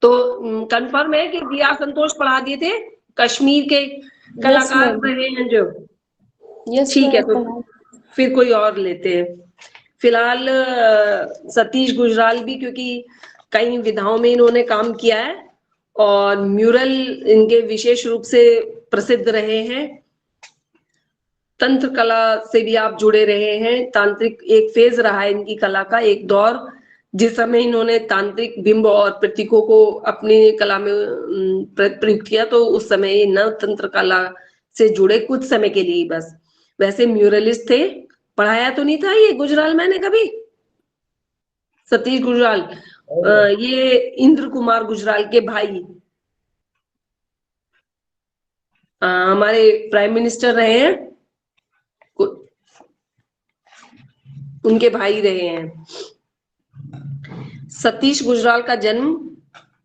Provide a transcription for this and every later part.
तो कंफर्म है कि दिया संतोष पढ़ा दिए थे, कश्मीर के कलाकार रहे हैं जो। ठीक है, तो फिर कोई और लेते हैं। फिलहाल सतीश गुजराल भी, क्योंकि कई विधाओं में इन्होंने काम किया है और म्यूरल इनके विशेष रूप से प्रसिद्ध रहे हैं। तंत्र कला से भी आप जुड़े रहे हैं। तांत्रिक एक फेज रहा है इनकी कला का, एक दौर, जिस समय इन्होंने तांत्रिक बिंब और प्रतीकों को अपनी कला में प्रयुक्त किया, तो उस समय नव तंत्र कला से जुड़े कुछ समय के लिए बस। वैसे म्यूरलिस्ट थे। पढ़ाया तो नहीं था ये गुजराल मैंने कभी, सतीश गुजराल। ये इंद्र कुमार गुजराल के भाई, हमारे प्राइम मिनिस्टर रहे हैं, उनके भाई रहे हैं। सतीश गुजराल का जन्म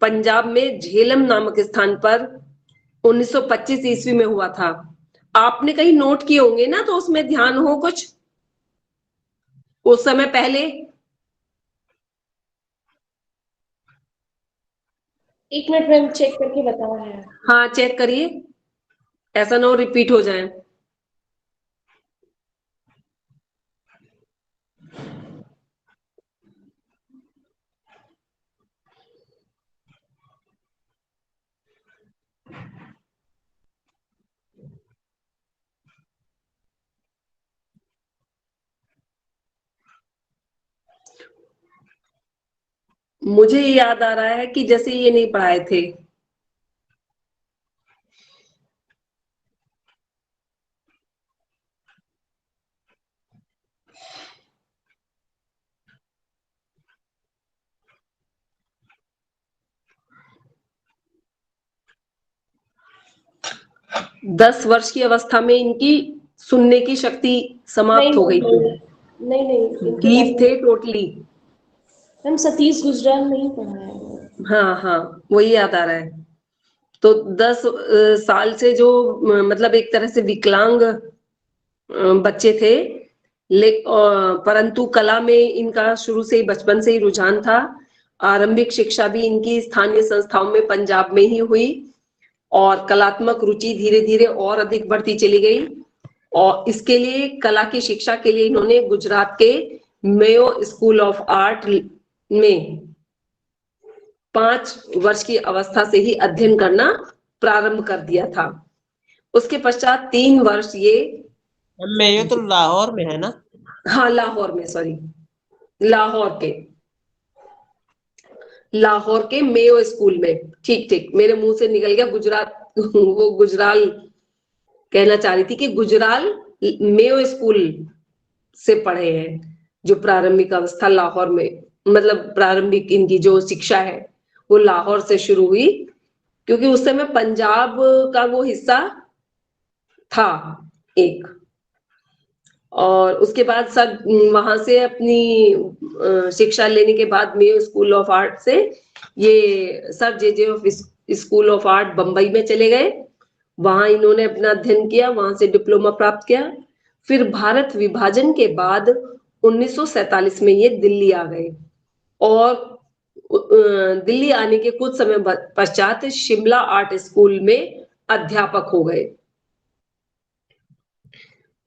पंजाब में झेलम नामक स्थान पर 1925 ईस्वी में हुआ था। आपने कहीं नोट किए होंगे ना, तो उसमें ध्यान हो कुछ उस समय पहले। एक मिनट मैम चेक करके बता रहे हैं। हाँ चेक करिए, ऐसा ना हो रिपीट हो जाए। मुझे याद आ रहा है कि जैसे ये नहीं पढ़ाए थे। दस वर्ष की अवस्था में इनकी सुनने की शक्ति समाप्त हो गई थी। नहीं गीत थे टोटली। मैम सतीश गुजराल नहीं पढ़ा है। हाँ हाँ, वही याद आ रहा है। तो 10 साल से जो मतलब एक तरह से विकलांग बच्चे थे, परंतु कला में इनका शुरू से ही, बचपन से ही रुझान था। आरंभिक शिक्षा भी इनकी स्थानीय संस्थाओं में पंजाब में ही हुई और कलात्मक रुचि धीरे धीरे और अधिक बढ़ती चली गई। और इसके लिए, कला की शिक्षा के लिए, इन्होंने गुजरात के मेयो स्कूल ऑफ आर्ट में 5 वर्ष की अवस्था से ही अध्ययन करना प्रारंभ कर दिया था। उसके पश्चात 3 वर्ष ये मेयो तो लाहौर में है ना? हाँ लाहौर में, सॉरी, लाहौर के मेयो स्कूल में। ठीक ठीक, मेरे मुंह से निकल गया गुजरात वो गुजराल कहना चाह रही थी कि गुजराल मेयो स्कूल से पढ़े हैं। जो प्रारंभिक अवस्था लाहौर में, मतलब प्रारंभिक इनकी जो शिक्षा है वो लाहौर से शुरू हुई, क्योंकि उस समय पंजाब का वो हिस्सा था एक। और उसके बाद सर वहां से अपनी शिक्षा लेने के बाद मेयो स्कूल ऑफ आर्ट से ये sir J school of art Bambai में चले गए। वहां इन्होंने अपना अध्ययन किया, वहां से डिप्लोमा प्राप्त किया। फिर भारत विभाजन के बाद 1947 में ये दिल्ली आ गए और दिल्ली आने के कुछ समय पश्चात शिमला आर्ट स्कूल में अध्यापक हो गए।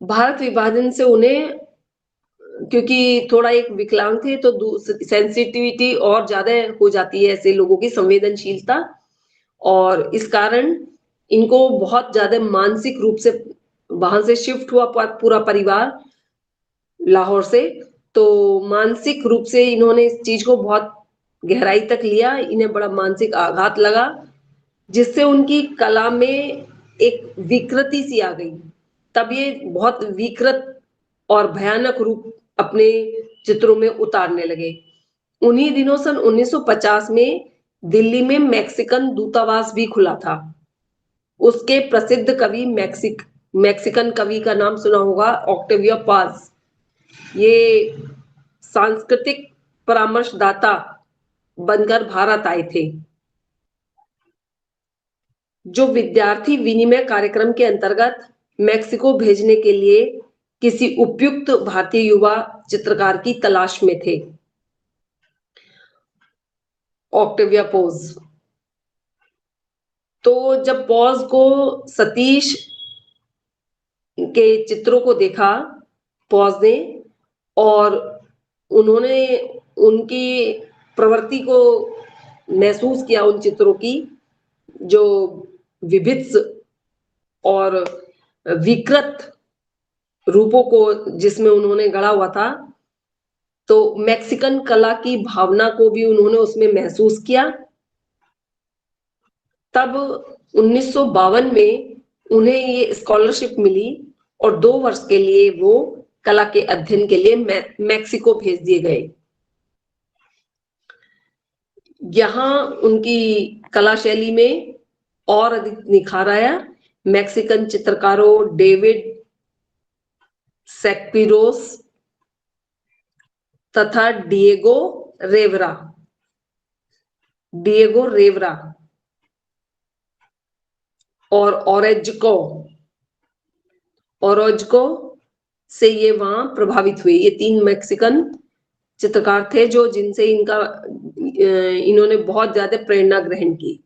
भारत विभाजन से उन्हें, क्योंकि थोड़ा एक विकलांग थे, तो सेंसिटिविटी और ज्यादा हो जाती है ऐसे लोगों की, संवेदनशीलता, और इस कारण इनको बहुत ज्यादा मानसिक रूप से वहां से शिफ्ट हुआ पूरा परिवार लाहौर से। तो मानसिक रूप से इन्होंने इस चीज को बहुत गहराई तक लिया, इन्हें बड़ा मानसिक आघात लगा, जिससे उनकी कला में एक विकृति सी आ गई। तब ये बहुत विकृत और भयानक रूप अपने चित्रों में उतारने लगे। उन्हीं दिनों सन 1950 में दिल्ली में मैक्सिकन दूतावास भी खुला था। उसके प्रसिद्ध कवि मैक्सिकन कवि का नाम सुना होगा, ऑक्टेवियो पाज। ये सांस्कृतिक परामर्शदाता बनकर भारत आए थे, जो विद्यार्थी विनिमय कार्यक्रम के अंतर्गत मैक्सिको भेजने के लिए किसी उपयुक्त भारतीय युवा चित्रकार की तलाश में थे। ऑक्टेविया पोज तो जब पॉज को सतीश के चित्रों को देखा पॉज ने, और उन्होंने उनकी प्रवृत्ति को महसूस किया, उन चित्रों की जो विभित्स और विकृत रूपों को जिसमें उन्होंने गढ़ा हुआ था, तो मैक्सिकन कला की भावना को भी उन्होंने उसमें महसूस किया। तब 1952 में उन्हें ये स्कॉलरशिप मिली और 2 वर्ष के लिए वो कला के अध्ययन के लिए मैक्सिको भेज दिए गए। यहाँ उनकी कला शैली में और अधिक निखार आया। मैक्सिकन चित्रकारों डेविड सेक्पिरोस तथा डिएगो रेवरा और ओरोज्को से ये वहां प्रभावित हुए। ये 3 मैक्सिकन चित्रकार थे जो जिनसे इन्होंने बहुत ज्यादा प्रेरणा ग्रहण की।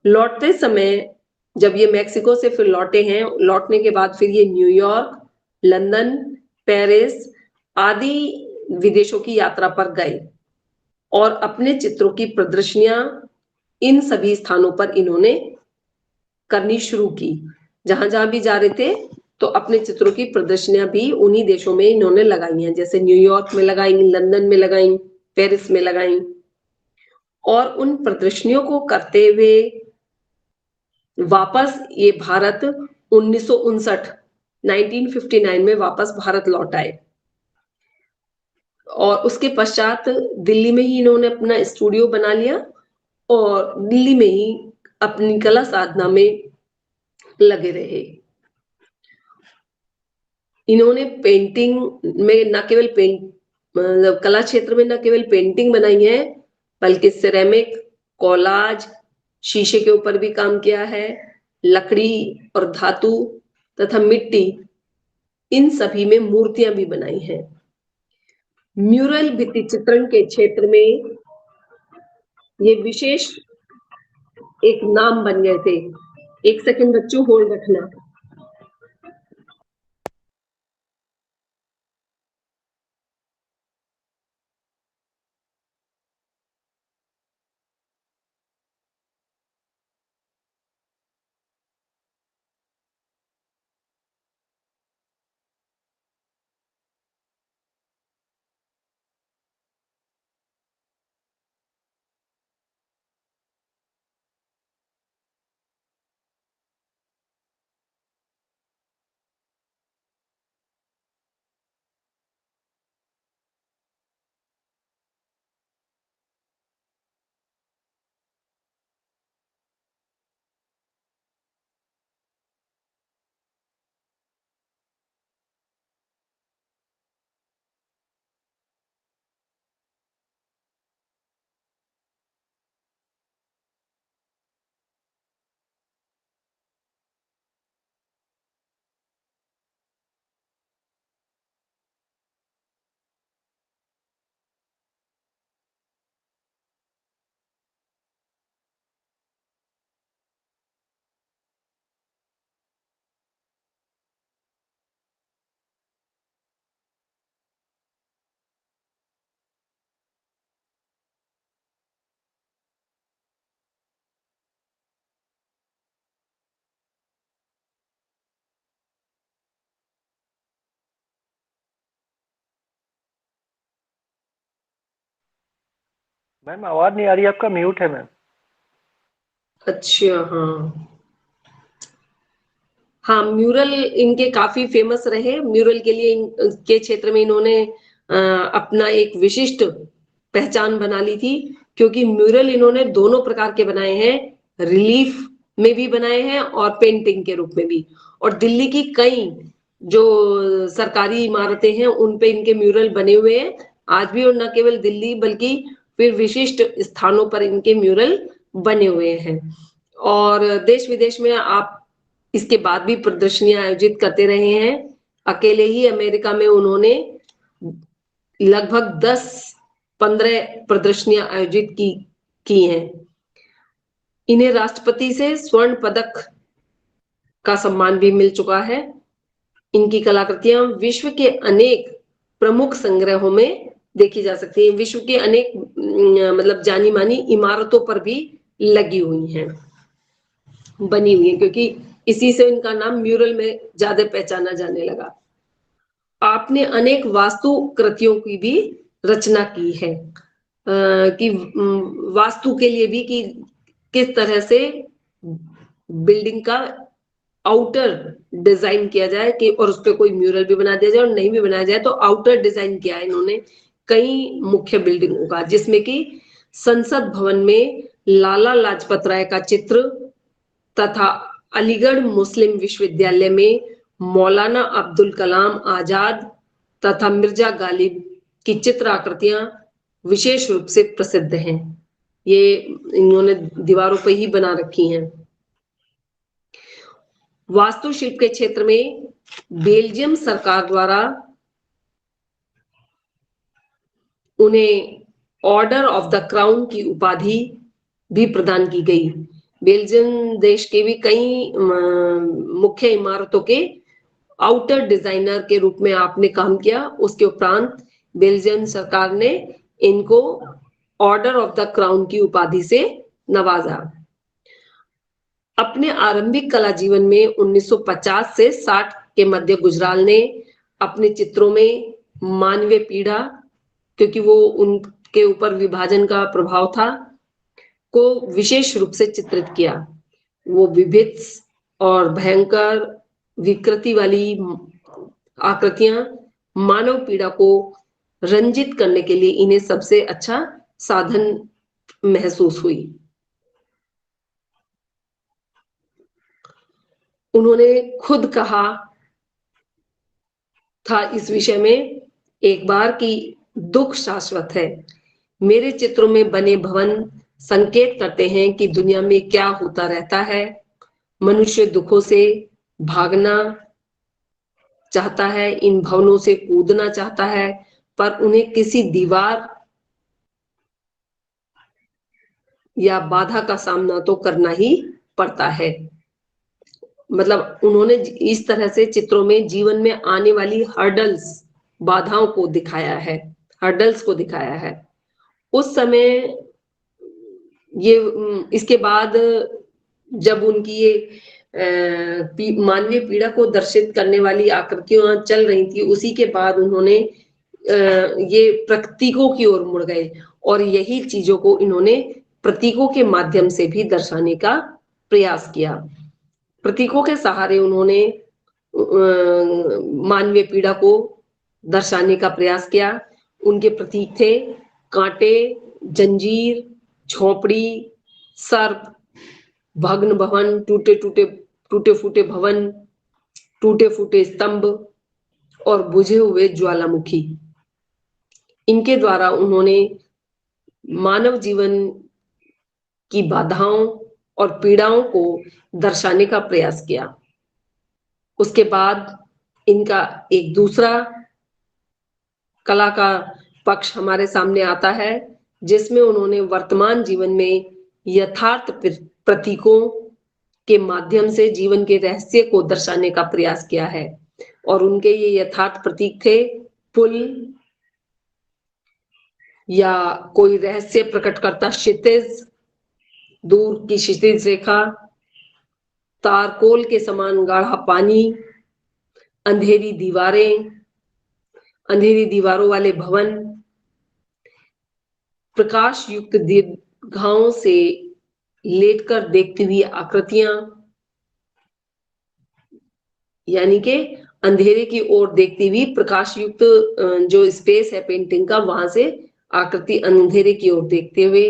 लौटते समय जब ये मैक्सिको से फिर लौटे हैं, लौटने के बाद फिर ये न्यूयॉर्क, लंदन, पेरिस आदि विदेशों की यात्रा पर गए और अपने चित्रों की प्रदर्शनियां इन सभी स्थानों पर इन्होंने करनी शुरू की। जहां जहां भी जा रहे थे तो अपने चित्रों की प्रदर्शनियां भी उन्हीं देशों में इन्होंने लगाई हैं, जैसे न्यूयॉर्क में लगाई, लंदन में लगाई, पेरिस में लगाई। और उन प्रदर्शनियों को करते हुए वापस ये भारत 1959 में वापस भारत लौट आए और उसके पश्चात दिल्ली में ही इन्होंने अपना स्टूडियो बना लिया और दिल्ली में ही अपनी कला साधना में लगे रहे। इन्होंने पेंटिंग में न केवल मतलब कला क्षेत्र में न केवल पेंटिंग बनाई है, बल्कि सिरेमिक, कोलाज, शीशे के ऊपर भी काम किया है, लकड़ी और धातु तथा मिट्टी, इन सभी में मूर्तियां भी बनाई हैं। म्यूरल भित्ति चित्रण के क्षेत्र में ये विशेष एक नाम बन गए थे। एक सेकंड बच्चों, होल्ड रखना। मैम आवाज नहीं आ रही, आपका म्यूट है मैम। अच्छा, हाँ हाँ, म्यूरल इनके काफी फेमस रहे। म्यूरल के लिए के क्षेत्र में इन्होंने अपना एक विशिष्ट पहचान बना ली थी, क्योंकि म्यूरल इन्होंने दोनों प्रकार के बनाए हैं, रिलीफ में भी बनाए हैं और पेंटिंग के रूप में भी। और दिल्ली की कई जो सरकारी इमारतें हैं उन पे इनके म्यूरल बने हुए हैं आज भी, और न केवल दिल्ली बल्कि फिर विशिष्ट स्थानों पर इनके म्यूरल बने हुए हैं। और देश विदेश में आप इसके बाद भी प्रदर्शनियां आयोजित करते रहे हैं। अकेले ही अमेरिका में उन्होंने लगभग 10-15 प्रदर्शनियां आयोजित की हैं। इन्हें राष्ट्रपति से स्वर्ण पदक का सम्मान भी मिल चुका है। इनकी कलाकृतियां विश्व के अनेक प्रमुख संग्रहों में देखी जा सकती है। विश्व के अनेक मतलब जानी मानी इमारतों पर भी लगी हुई हैं, बनी हुई है, क्योंकि इसी से इनका नाम म्यूरल में ज्यादा पहचाना जाने लगा। आपने अनेक वास्तु कृतियों की भी रचना की है कि वास्तु के लिए भी कि किस तरह से बिल्डिंग का आउटर डिजाइन किया जाए कि और उस पर कोई म्यूरल भी बना दिया जाए, और नहीं भी बनाया जाए तो आउटर डिजाइन किया है इन्होंने कई मुख्य बिल्डिंगों का, जिसमें कि संसद भवन में लाला लाजपत राय का चित्र तथा अलीगढ़ मुस्लिम विश्वविद्यालय में मौलाना अब्दुल कलाम आजाद तथा मिर्जा गालिब की चित्र आकृतियां विशेष रूप से प्रसिद्ध हैं। ये इन्होंने दीवारों पर ही बना रखी हैं। वास्तुशिल्प के क्षेत्र में बेल्जियम सरकार द्वारा उन्हें ऑर्डर ऑफ द क्राउन की उपाधि भी प्रदान की गई। बेल्जियम देश के भी कई मुख्य इमारतों के आउटर डिजाइनर के रूप में आपने काम किया। उसके उपरांत बेल्जियम सरकार ने इनको ऑर्डर ऑफ द क्राउन की उपाधि से नवाजा। अपने आरंभिक कला जीवन में 1950 से 60 के मध्य गुजराल ने अपने चित्रों में मानवीय पीड़ा, क्योंकि वो उनके ऊपर विभाजन का प्रभाव था, को विशेष रूप से चित्रित किया। वो विभिन्न और भयंकर विकृति वाली आकृतियां मानव पीड़ा को रंजित करने के लिए इन्हें सबसे अच्छा साधन महसूस हुई। उन्होंने खुद कहा था इस विषय में एक बार कि दुख शाश्वत है। मेरे चित्रों में बने भवन संकेत करते हैं कि दुनिया में क्या होता रहता है। मनुष्य दुखों से भागना चाहता है, इन भवनों से कूदना चाहता है, पर उन्हें किसी दीवार या बाधा का सामना तो करना ही पड़ता है। मतलब उन्होंने इस तरह से चित्रों में जीवन में आने वाली हर्डल्स, बाधाओं को दिखाया है, हर्डल्स को दिखाया है। उस समय ये इसके बाद जब उनकी ये मानवीय पीड़ा को दर्शित करने वाली आकृतियां चल रही थी, उसी के बाद उन्होंने ये प्रतीकों की ओर मुड़ गए और यही चीजों को इन्होंने प्रतीकों के माध्यम से भी दर्शाने का प्रयास किया। प्रतीकों के सहारे उन्होंने मानवीय पीड़ा को दर्शाने का प्रयास किया। उनके प्रतीक थे कांटे, जंजीर, झोपड़ी, सर्प, भग्न भवन, टूटे फूटे भवन, टूटे फूटे स्तंभ और बुझे हुए ज्वालामुखी। इनके द्वारा उन्होंने मानव जीवन की बाधाओं और पीड़ाओं को दर्शाने का प्रयास किया। उसके बाद इनका एक दूसरा कला का पक्ष हमारे सामने आता है, जिसमें उन्होंने वर्तमान जीवन में यथार्थ प्रतीकों के माध्यम से जीवन के रहस्य को दर्शाने का प्रयास किया है। और उनके ये यथार्थ प्रतीक थे पुल या कोई रहस्य प्रकट करता क्षितिज, दूर की क्षितिज रेखा, तारकोल के समान गाढ़ा पानी, अंधेरी दीवारें, अंधेरी दीवारों वाले भवन, प्रकाश युक्त दीर्घाओं से लेटकर देखती हुई आकृतियां, यानी कि अंधेरे की ओर देखती हुई प्रकाश युक्त जो स्पेस है पेंटिंग का, वहां से आकृति अंधेरे की ओर देखते हुए,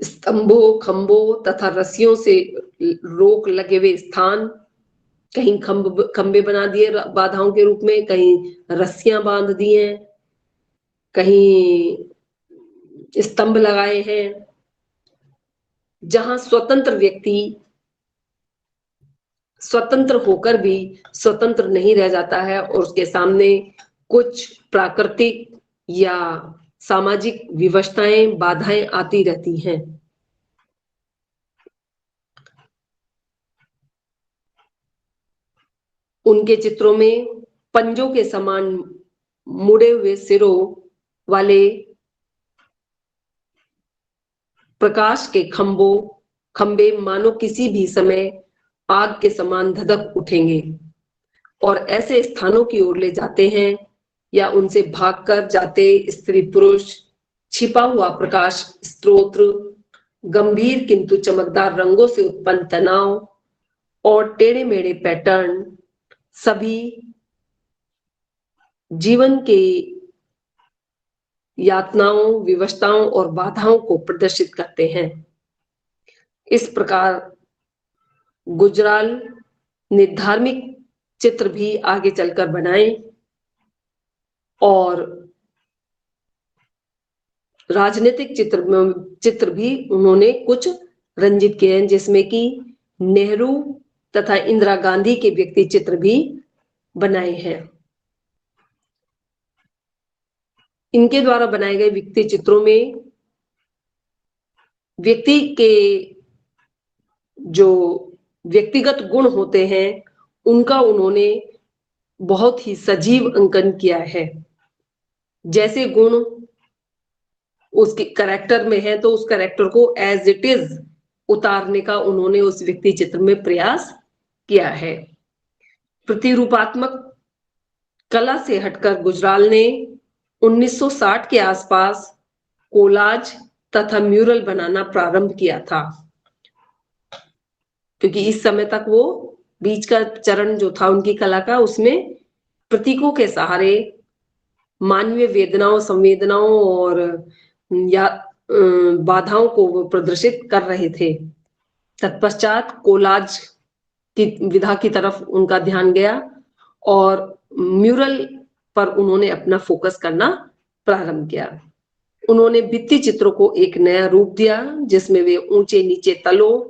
स्तंभों, खंभों तथा रस्सियों से रोक लगे हुए स्थान, कहीं खंबे बना दिए बाधाओं के रूप में, कहीं रस्सियां बांध दी हैं, कहीं स्तंभ लगाए हैं, जहां स्वतंत्र व्यक्ति स्वतंत्र होकर भी स्वतंत्र नहीं रह जाता है और उसके सामने कुछ प्राकृतिक या सामाजिक विवशताएं, बाधाएं आती रहती हैं। उनके चित्रों में पंजों के समान मुड़े हुए सिरों वाले प्रकाश के खंबे मानो किसी भी समय आग के समान धधक उठेंगे और ऐसे स्थानों की ओर ले जाते हैं या उनसे भागकर जाते स्त्री पुरुष, छिपा हुआ प्रकाश स्रोत, गंभीर किंतु चमकदार रंगों से उत्पन्न तनाव और टेढ़े मेढ़े पैटर्न सभी जीवन के यातनाओं, विवशताओं और बाधाओं को प्रदर्शित करते हैं। इस प्रकार गुजराल ने धार्मिक चित्र भी आगे चलकर बनाए और राजनीतिक चित्र भी उन्होंने कुछ रंजित किए हैं, जिसमें कि नेहरू तथा इंदिरा गांधी के व्यक्ति चित्र भी बनाए हैं। इनके द्वारा बनाए गए व्यक्ति चित्रों में व्यक्ति के जो व्यक्तिगत गुण होते हैं उनका उन्होंने बहुत ही सजीव अंकन किया है। जैसे गुण उसके कैरेक्टर में है तो उस कैरेक्टर को एज इट इज उतारने का उन्होंने उस व्यक्ति चित्र में प्रयास किया है। प्रतिरूपात्मक कला से हटकर गुजराल ने 1960 के आसपास कोलाज तथा म्यूरल बनाना प्रारंभ किया था, क्योंकि इस समय तक वो बीच का चरण जो था उनकी कला का, उसमें प्रतीकों के सहारे मानवीय वेदनाओं, संवेदनाओं और या बाधाओं को वो प्रदर्शित कर रहे थे। तत्पश्चात कोलाज की विधा की तरफ उनका ध्यान गया और म्यूरल पर उन्होंने अपना फोकस करना प्रारंभ किया। उन्होंने भित्ति चित्रों को एक नया रूप दिया, जिसमें वे ऊंचे नीचे तलों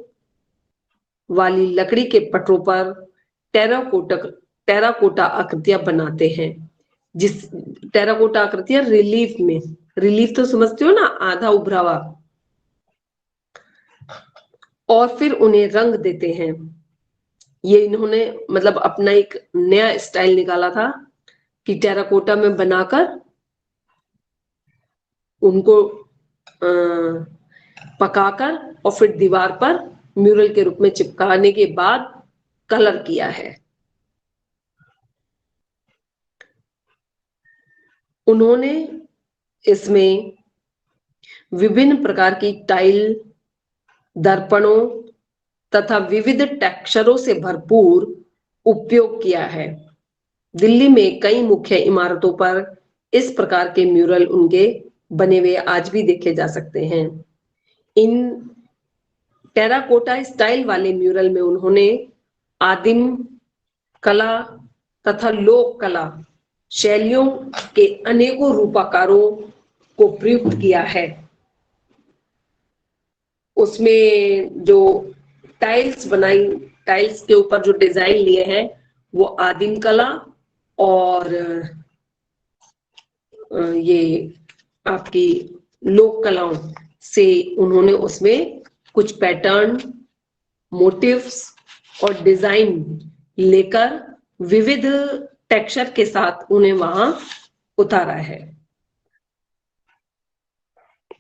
वाली लकड़ी के पटरों पर टेराकोटा आकृतियां बनाते हैं। जिस टेराकोटा आकृतियां रिलीफ तो समझते हो ना, आधा उभरा हुआ, और फिर उन्हें रंग देते हैं। ये इन्होंने मतलब अपना एक नया स्टाइल निकाला था कि टेराकोटा में बनाकर उनको पकाकर और फिर दीवार पर म्यूरल के रूप में चिपकाने के बाद कलर किया है। उन्होंने इसमें विभिन्न प्रकार की टाइल, दर्पणों तथा विविध टेक्सचरों से भरपूर उपयोग किया है। दिल्ली में कई मुख्य इमारतों पर इस प्रकार के म्यूरल उनके बने हुए आज भी देखे जा सकते हैं। इन टेराकोटा स्टाइल वाले म्यूरल में उन्होंने आदिम कला तथा लोक कला शैलियों के अनेकों रूपाकारों को प्रयुक्त किया है। उसमें जो टाइल्स बनाई, टाइल्स के ऊपर जो डिजाइन लिए हैं वो आदिम कला और ये आपकी लोक कलाओं से उन्होंने उसमें कुछ पैटर्न, मोटिव्स और डिजाइन लेकर विविध टेक्सचर के साथ उन्हें वहां उतारा है।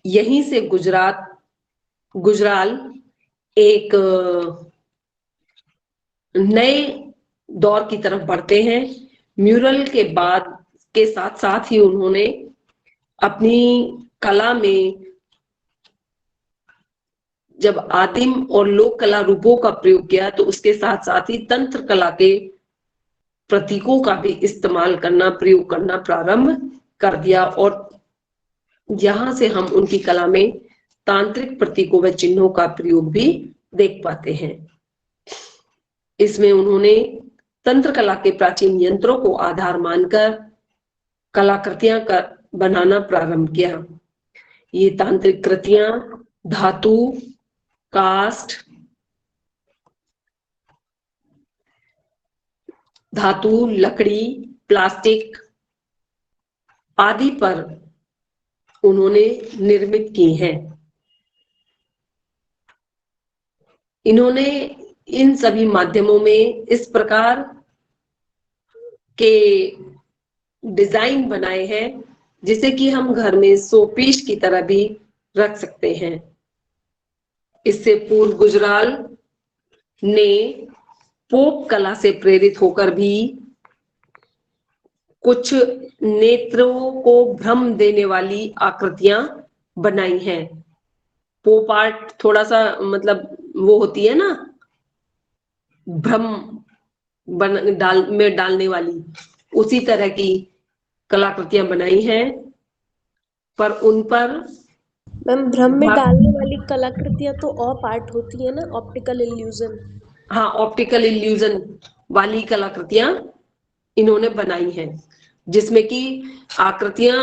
यहीं से गुजराल एक नए दौर की तरफ बढ़ते हैं। म्यूरल के बाद के साथ साथ ही उन्होंने अपनी कला में जब आदिम और लोक कला रूपों का प्रयोग किया तो उसके साथ साथ ही तंत्र कला के प्रतीकों का भी इस्तेमाल करना, प्रयोग करना प्रारंभ कर दिया। और यहां से हम उनकी कला में तांत्रिक प्रतीकों व चिन्हों का प्रयोग भी देख पाते हैं। इसमें उन्होंने तंत्र कला के प्राचीन यंत्रों को आधार मानकर कलाकृतियां बनाना प्रारंभ किया। ये तांत्रिक कृतियां धातु, कास्ट, लकड़ी, प्लास्टिक आदि पर उन्होंने निर्मित की हैं। इन्होंने इन सभी माध्यमों में इस प्रकार के डिजाइन बनाए हैं, जिसे कि हम घर में शोपीस की तरह भी रख सकते हैं। इससे पूर्व गुजराल ने पोप कला से प्रेरित होकर भी कुछ नेत्रों को भ्रम देने वाली आकृतियां बनाई हैं। पोप आर्ट थोड़ा सा मतलब वो होती है ना, भ्रम डालने वाली, उसी तरह की कलाकृतियां बनाई हैं, पर उन पर मैम भ्रम में डालने वाली कलाकृतियां तो ऑप आर्ट होती है ना, ऑप्टिकल इल्यूजन। हाँ, ऑप्टिकल इल्यूजन वाली कलाकृतियां इन्होंने बनाई हैं, जिसमें कि आकृतियां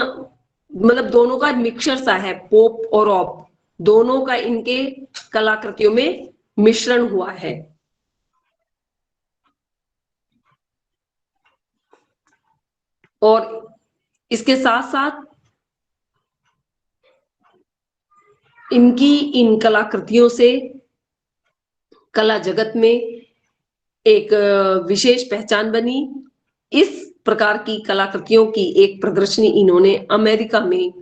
मतलब दोनों का मिक्सचर सा है, पोप और ऑप दोनों का इनके कलाकृतियों में मिश्रण हुआ है। और इसके साथ साथ इनकी इन कलाकृतियों से कला जगत में एक विशेष पहचान बनी। इस प्रकार की कलाकृतियों की एक प्रदर्शनी इन्होंने अमेरिका में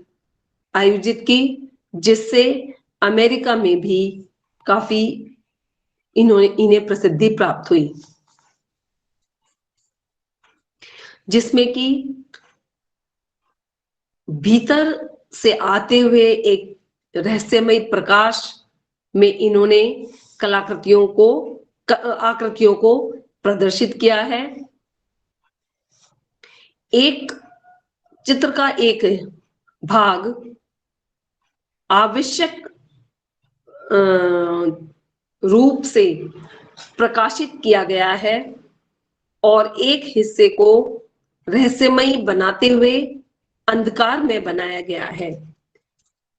आयोजित की, जिससे अमेरिका में भी काफी इन्हें प्रसिद्धि प्राप्त हुई, जिसमें कि भीतर से आते हुए एक रहस्यमय प्रकाश में इन्होंने आकृतियों को प्रदर्शित किया है। एक चित्र का एक भाग आवश्यक रूप से प्रकाशित किया गया है और एक हिस्से को रहस्यमयी बनाते हुए अंधकार में बनाया गया है।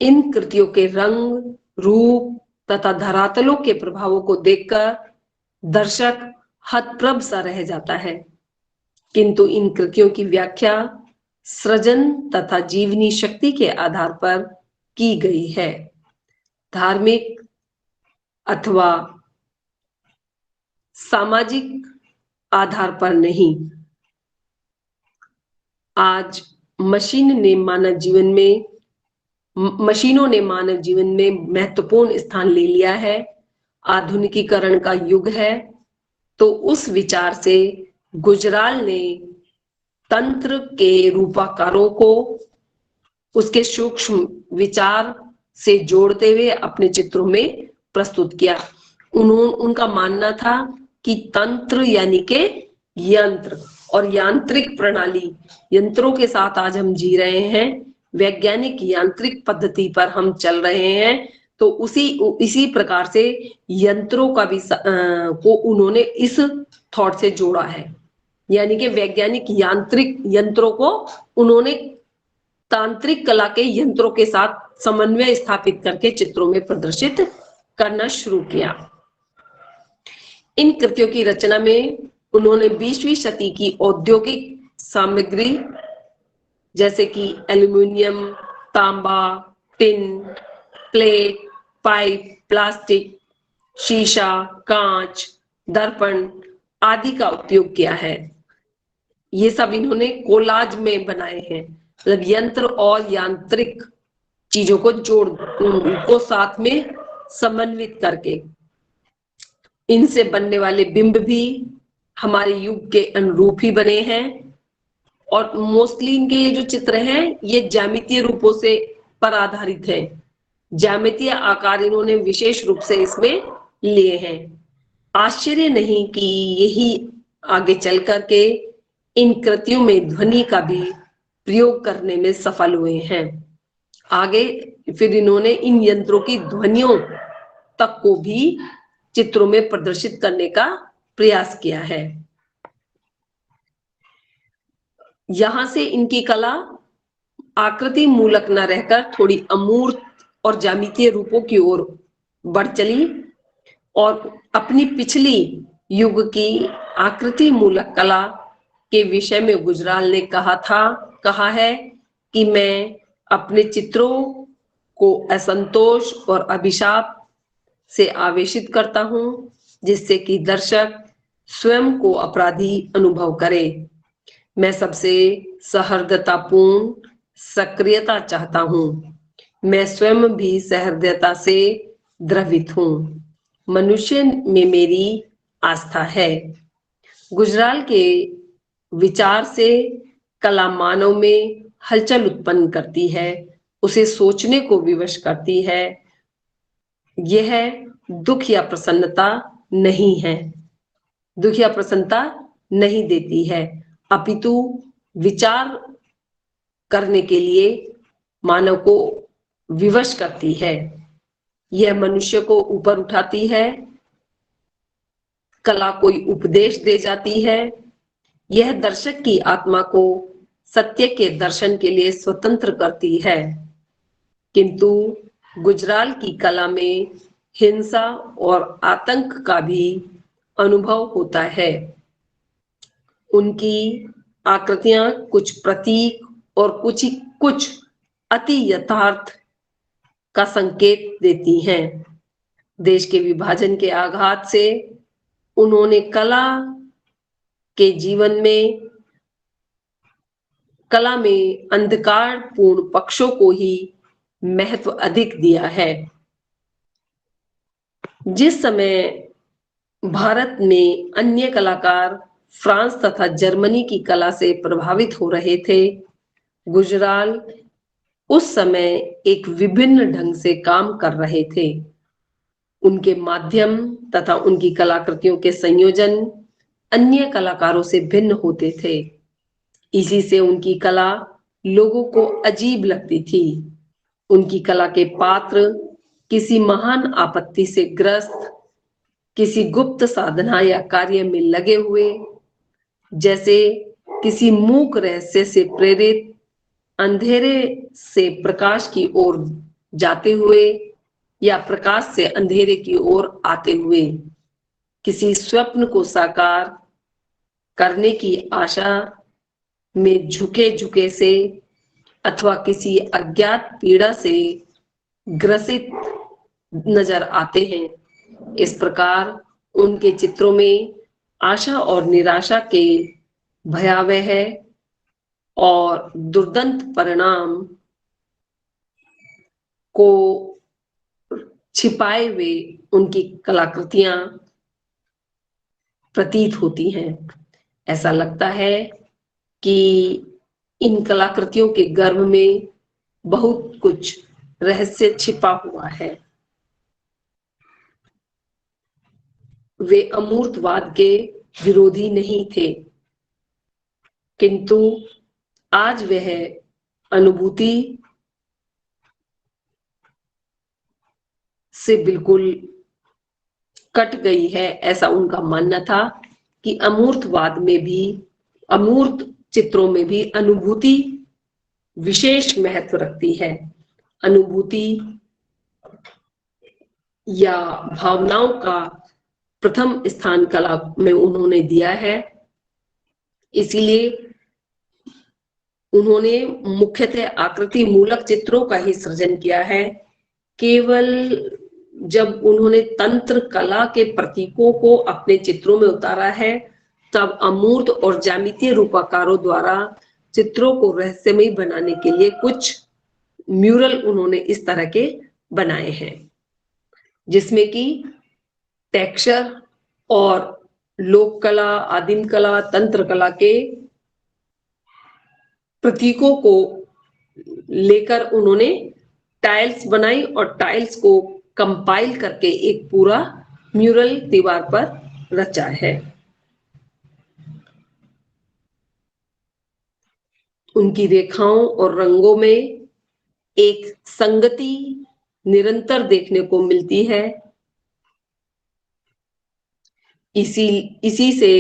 इन कृतियों के रंग, रूप तथा धरातलों के प्रभावों को देखकर दर्शक हतप्रभ सा रह जाता है, किंतु इन कृतियों की व्याख्या सृजन तथा जीवनी शक्ति के आधार पर की गई है, धार्मिक अथवा सामाजिक आधार पर नहीं। आज मशीनों ने मानव जीवन में महत्वपूर्ण स्थान ले लिया है, आधुनिकीकरण का युग है, तो उस विचार से गुजराल ने तंत्र के रूपाकारों को उसके सूक्ष्म विचार से जोड़ते हुए अपने चित्रों में प्रस्तुत किया। उनका मानना था कि तंत्र यानी के यंत्र और यांत्रिक प्रणाली, यंत्रों के साथ आज हम जी रहे हैं, वैज्ञानिक यांत्रिक पद्धति पर हम चल रहे हैं, तो इसी प्रकार से यंत्रों का भी को उन्होंने इस थॉट से जोड़ा है, यानी कि वैज्ञानिक यांत्रिक यंत्रों को उन्होंने तांत्रिक कला के यंत्रों के साथ समन्वय स्थापित करके चित्रों में प्रदर्शित करना शुरू किया। इन कृतियों की रचना में उन्होंने 20वीं शती की औद्योगिक सामग्री जैसे कि एल्युमिनियम, तांबा, टिन, प्लेट, पाइप, प्लास्टिक, शीशा, कांच, दर्पण आदि का उपयोग किया है। ये सब इन्होंने कोलाज में बनाए हैं, मतलब यंत्र और यांत्रिक चीजों को साथ में समन्वित करके। इनसे बनने वाले बिंब भी हमारे युग के अनुरूप ही बने हैं, और मोस्टली इनके ये जो चित्र हैं ये ज्यामितीय रूपों से पर आधारित है। ज्यामितीय आकार इन्होंने विशेष रूप से इसमें लिए हैं। आश्चर्य नहीं कि यही आगे चल करके इन कृतियों में ध्वनि का भी प्रयोग करने में सफल हुए हैं। आगे फिर इन्होंने इन यंत्रों की ध्वनियों तक को भी चित्रों में प्रदर्शित करने का प्रयास किया है। यहां से इनकी कला आकृति मूलक न रहकर थोड़ी अमूर्त और ज्यामितीय रूपों की ओर बढ़ चली, और अपनी पिछली युग की आकृति मूलक कला के विषय में गुजराल ने कहा है कि मैं अपने चित्रों को असंतोष और अभिशाप से आवेशित करता हूं, जिससे कि दर्शक स्वयं को अपराधी अनुभव करे। मैं सबसे सहृदयतापूर्ण सक्रियता चाहता हूँ। मैं स्वयं भी सहृदयता से द्रवित हूँ। मनुष्य में मेरी आस्था है। गुजराल के विचार से कला मानव में हलचल उत्पन्न करती है, उसे सोचने को विवश करती है। यह दुख या प्रसन्नता नहीं है, दुख या प्रसन्नता नहीं देती है, अपितु विचार करने के लिए मानव को विवश करती है। यह मनुष्य को ऊपर उठाती है, कला कोई उपदेश दे जाती है। यह दर्शक की आत्मा को सत्य के दर्शन के लिए स्वतंत्र करती है। किंतु गुजराल की कला में हिंसा और आतंक का भी अनुभव होता है। उनकी आकृतियां कुछ प्रतीक और कुछ अति यथार्थ का संकेत देती हैं। देश के विभाजन के आघात से उन्होंने कला के जीवन में कला में अंधकारपूर्ण पक्षों को ही महत्व अधिक दिया है। जिस समय भारत में अन्य कलाकार फ्रांस तथा जर्मनी की कला से प्रभावित हो रहे थे, गुजराल उस समय एक विभिन्न ढंग से काम कर रहे थे। उनके माध्यम तथा उनकी कलाकृतियों के संयोजन अन्य कलाकारों से भिन्न होते थे। इसी से उनकी कला लोगों को अजीब लगती थी। उनकी कला के पात्र किसी महान आपत्ति से ग्रस्त, किसी गुप्त साधना या कार्य में लगे हुए, जैसे किसी मूक रहस्य से प्रेरित, अंधेरे से प्रकाश की ओर जाते हुए या प्रकाश से अंधेरे की ओर आते हुए, किसी स्वप्न को साकार करने की आशा में झुके झुके से, अथवा किसी अज्ञात पीड़ा से ग्रसित नजर आते हैं। इस प्रकार उनके चित्रों में आशा और निराशा के भयावह और दुर्दांत परिणाम को छिपाए हुए उनकी कलाकृतियां प्रतीत होती हैं। ऐसा लगता है कि इन कलाकृतियों के गर्भ में बहुत कुछ रहस्य छिपा हुआ है। वे अमूर्तवाद के विरोधी नहीं थे, किंतु आज वह अनुभूति से बिल्कुल कट गई है। ऐसा उनका मानना था कि अमूर्तवाद में भी, अमूर्त चित्रों में भी अनुभूति विशेष महत्व रखती है। अनुभूति या भावनाओं का प्रथम स्थान कला में उन्होंने दिया है। इसीलिए उन्होंने मुख्यतः आकृति मूलक चित्रों का ही सृजन किया है। केवल जब उन्होंने तंत्र कला के प्रतीकों को अपने चित्रों में उतारा है, तब अमूर्त और ज्यामितीय रूपाकारों द्वारा चित्रों को रहस्यमयी बनाने के लिए कुछ म्यूरल उन्होंने इस तरह के बनाए हैं, जिसमें कि टेक्सचर और लोक कला, आदिम कला, तंत्र कला के प्रतीकों को लेकर उन्होंने टाइल्स बनाई और टाइल्स को कंपाइल करके एक पूरा म्यूरल दीवार पर रचा है। उनकी रेखाओं और रंगों में एक संगति निरंतर देखने को मिलती है। इसी से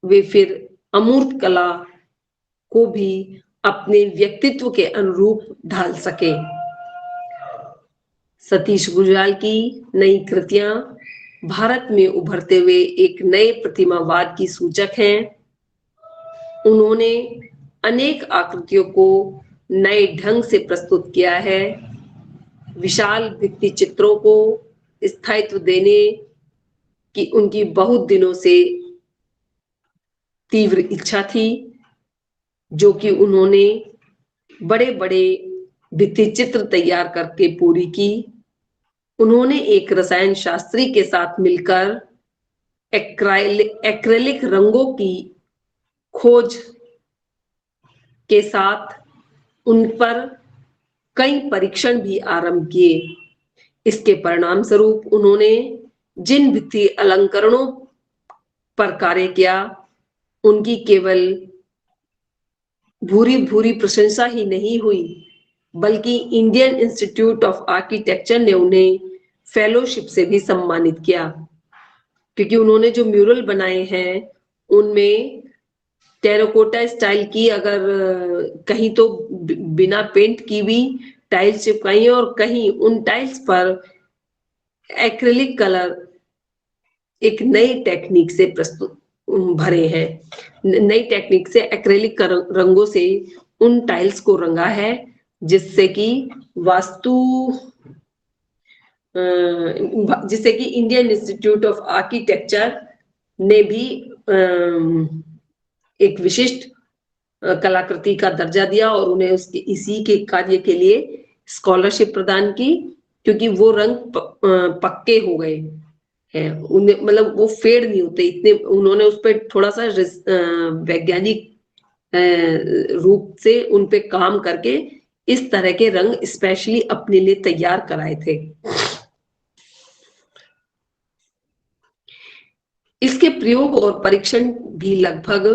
वे फिर अमूर्त कला को भी अपने व्यक्तित्व के अनुरूप ढाल सके। सतीश गुजराल की नई कृतियां भारत में उभरते हुए एक नए प्रतिमावाद की सूचक हैं। उन्होंने अनेक आकृतियों को नए ढंग से प्रस्तुत किया है। विशाल भित्ति चित्रों को स्थायित्व देने की उनकी बहुत दिनों से तीव्र इच्छा थी। जो कि उन्होंने बड़े बड़े भित्ति चित्र तैयार करके पूरी की। उन्होंने एक रसायन शास्त्री के साथ मिलकर एक्रेलिक रंगों की खोज के साथ उन पर कई परीक्षण भी आरंभ किए। इसके परिणाम स्वरूप उन्होंने जिन भित्ति अलंकरणों पर कार्य किया, उनकी केवल भूरी भूरी प्रशंसा ही नहीं हुई, बल्कि इंडियन इंस्टीट्यूट ऑफ आर्किटेक्चर ने उन्हें फेलोशिप से भी सम्मानित किया, क्योंकि उन्होंने जो म्यूरल बनाए हैं उनमें टेराकोटा स्टाइल की, अगर कहीं तो बिना पेंट की भी टाइल्स चिपकाई और कहीं उन टाइल्स पर एक्रिलिक कलर एक नई टेक्निक से प्रस्तुत भरे हैं, नई टेक्निक से एक्रेलिक रंगों से उन टाइल्स को रंगा है, जिससे कि इंडियन इंस्टीट्यूट ऑफ आर्किटेक्चर ने भी एक विशिष्ट कलाकृति का दर्जा दिया और उन्हें उसके इसी के कार्य के लिए स्कॉलरशिप प्रदान की, क्योंकि वो रंग पक्के हो गए हैं, उन्हें मतलब वो फेड नहीं होते इतने। उन्होंने उस पर थोड़ा सा वैज्ञानिक रूप से उन पे काम करके इस तरह के रंग स्पेशली अपने लिए तैयार कराए थे। इसके प्रयोग और परीक्षण भी लगभग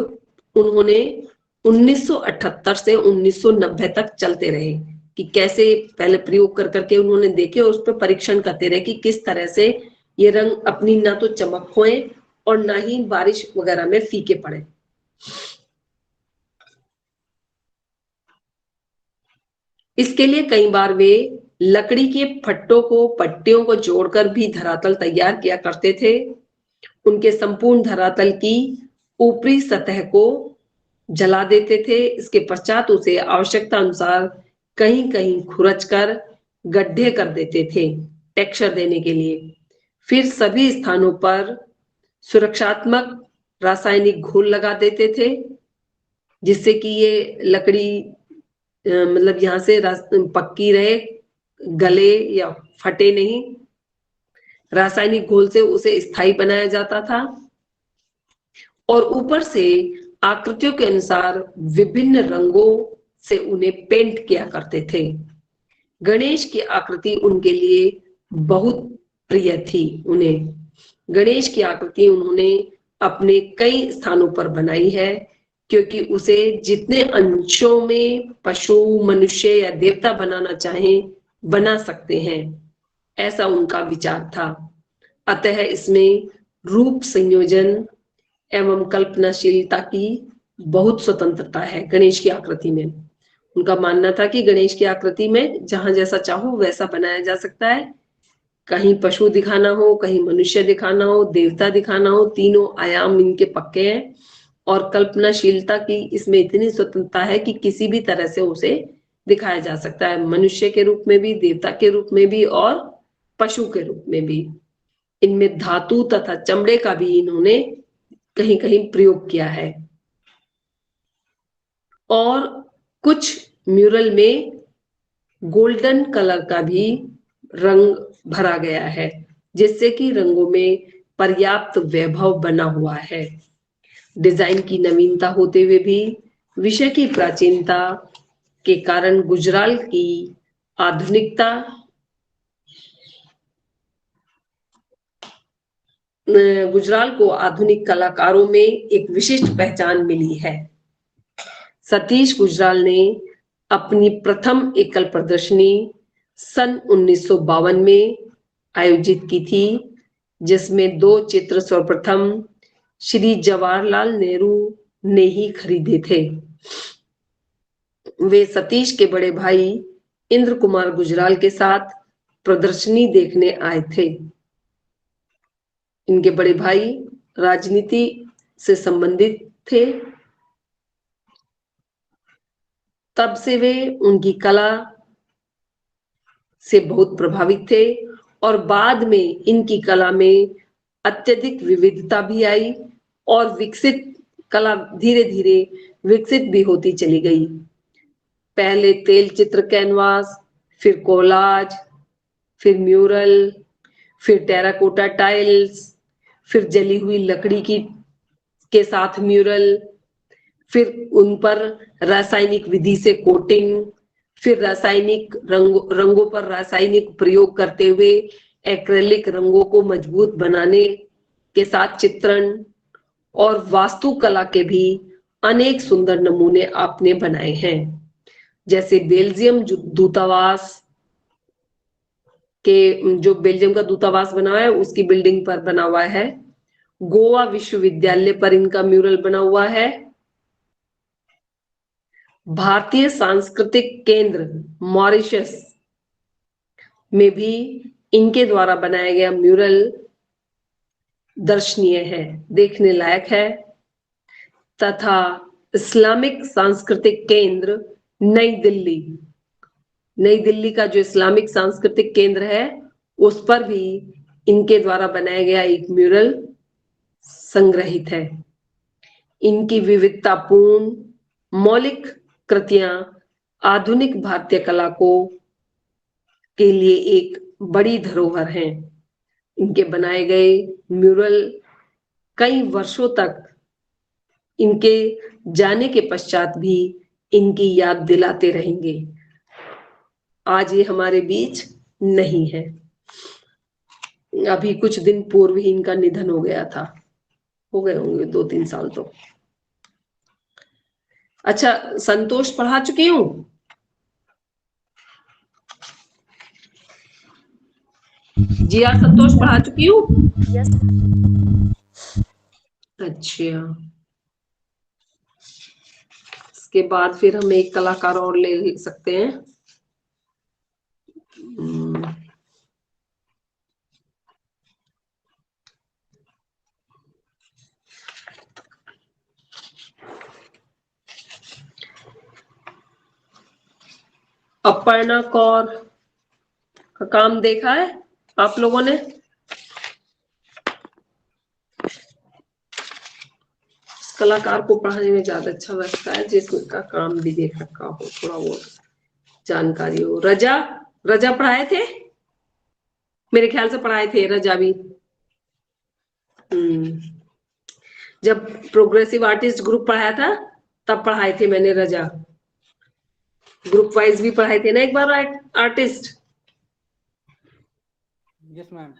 उन्होंने 1978 से 1990 तक चलते रहे, कि कैसे पहले प्रयोग कर करके उन्होंने देखे और उस पर परीक्षण करते रहे कि किस तरह से ये रंग अपनी ना तो चमक खोए और ना ही बारिश वगैरह में फीके पड़े। इसके लिए कई बार वे लकड़ी के फट्टों को पट्टियों को जोड़कर भी धरातल तैयार किया करते थे। उनके संपूर्ण धरातल की ऊपरी सतह को जला देते थे। इसके पश्चात उसे आवश्यकता अनुसार कहीं कहीं खुरचकर गड्ढे कर देते थे टेक्सचर देने के लिए। फिर सभी स्थानों पर सुरक्षात्मक रासायनिक घोल लगा देते थे, जिससे कि ये लकड़ी मतलब यहाँ से पक्की रहे, गले या फटे नहीं। रासायनिक घोल से उसे स्थायी बनाया जाता था और ऊपर से आकृतियों के अनुसार विभिन्न रंगों से उन्हें पेंट किया करते थे। गणेश की आकृति उनके लिए बहुत प्रिय थी। उन्हें गणेश की आकृति उन्होंने अपने कई स्थानों पर बनाई है, क्योंकि उसे जितने अंशों में पशु, मनुष्य या देवता बनाना चाहें बना सकते हैं, ऐसा उनका विचार था। अतः इसमें रूप संयोजन एवं कल्पनाशीलता की बहुत स्वतंत्रता है गणेश की आकृति में। उनका मानना था कि गणेश की आकृति में जहां जैसा चाहो वैसा बनाया जा सकता है। कहीं पशु दिखाना हो, कहीं मनुष्य दिखाना हो, देवता दिखाना हो, तीनों आयाम इनके पक्के हैं। और कल्पनाशीलता की इसमें इतनी स्वतंत्रता है कि किसी भी तरह से उसे दिखाया जा सकता है, मनुष्य के रूप में भी, देवता के रूप में भी और पशु के रूप में भी। इनमें धातु तथा चमड़े का भी इन्होंने कहीं कहीं प्रयोग किया है। और कुछ म्यूरल में गोल्डन कलर का भी रंग भरा गया है, जिससे कि रंगों में पर्याप्त वैभव बना हुआ है। डिजाइन की नवीनता होते हुए भी विषय की प्राचीनता के कारण गुजराल को आधुनिक कलाकारों में एक विशिष्ट पहचान मिली है। सतीश गुजराल ने अपनी प्रथम एकल प्रदर्शनी सन 1952 में आयोजित की थी, जिसमें 2 चित्र सर्वप्रथम श्री जवाहरलाल नेहरू ने ही खरीदे थे। वे सतीश के बड़े भाई इंद्र कुमार गुजराल के साथ प्रदर्शनी देखने आए थे। इनके बड़े भाई राजनीति से संबंधित थे, तब से वे उनकी कला से बहुत प्रभावित थे और बाद में इनकी कला में अत्यधिक विविधता भी आई और विकसित कला धीरे धीरे विकसित भी होती चली गई। पहले तेल चित्र कैनवास, फिर कोलाज, फिर म्यूरल, फिर टेराकोटा टाइल्स, फिर जली हुई लकड़ी की के साथ म्यूरल, फिर उन पर रासायनिक विधि से कोटिंग, फिर रासायनिक रंगों पर रासायनिक प्रयोग करते हुए एक्रेलिक रंगों को मजबूत बनाने के साथ चित्रण, और वास्तुकला के भी अनेक सुंदर नमूने आपने बनाए हैं। जैसे बेल्जियम दूतावास के, जो बेल्जियम का दूतावास बना हुआ है उसकी बिल्डिंग पर बना हुआ है। गोवा विश्वविद्यालय पर इनका म्यूरल बना हुआ है। भारतीय सांस्कृतिक केंद्र मॉरिशस में भी इनके द्वारा बनाया गया म्यूरल दर्शनीय है, देखने लायक है। तथा इस्लामिक सांस्कृतिक केंद्र नई दिल्ली का जो इस्लामिक सांस्कृतिक केंद्र है उस पर भी इनके द्वारा बनाया गया एक म्यूरल संग्रहित है। इनकी विविधतापूर्ण मौलिक कृतियां आधुनिक भारतीय कला को के लिए एक बड़ी धरोहर हैं। इनके बनाए गए म्यूरल कई वर्षों तक इनके जाने के पश्चात भी इनकी याद दिलाते रहेंगे। आज ये हमारे बीच नहीं है, अभी कुछ दिन पूर्व ही इनका निधन हो गया था, हो गए होंगे 2-3 साल तो। अच्छा, संतोष पढ़ा चुकी हूँ। जी हाँ, संतोष पढ़ा चुकी हूँ। यस। अच्छा, इसके बाद फिर हम एक कलाकार और ले सकते हैं। अपर्णा कौर का काम देखा है आप लोगों ने? कलाकार को पढ़ाने में ज्यादा अच्छा लगता है जिसका काम भी देख रखा हो, थोड़ा बहुत जानकारी हो। रजा पढ़ाए थे, मेरे ख्याल से पढ़ाए थे रजा भी। जब प्रोग्रेसिव आर्टिस्ट ग्रुप पढ़ाया था तब पढ़ाए थे मैंने रजा। ग्रुप वाइज भी पढ़ाए थे ना एक बार आर्टिस्ट। Yes ma'am.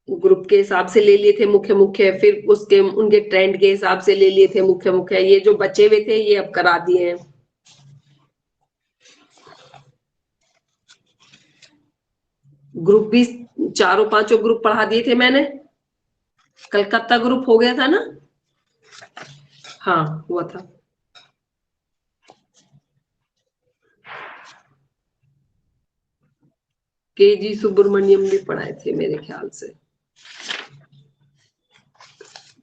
ग्रुप के हिसाब से ले लिए थे मुख्य, फिर उसके उनके ट्रेंड के हिसाब से ले लिए थे मुख्य। ये जो बचे हुए थे ये अब करा दिए हैं। ग्रुप भी 4-5 ग्रुप पढ़ा दिए थे मैंने। कलकत्ता ग्रुप हो गया था ना? हाँ, हुआ था। KG सुब्रमण्यम भी पढ़ाए थे मेरे ख्याल से।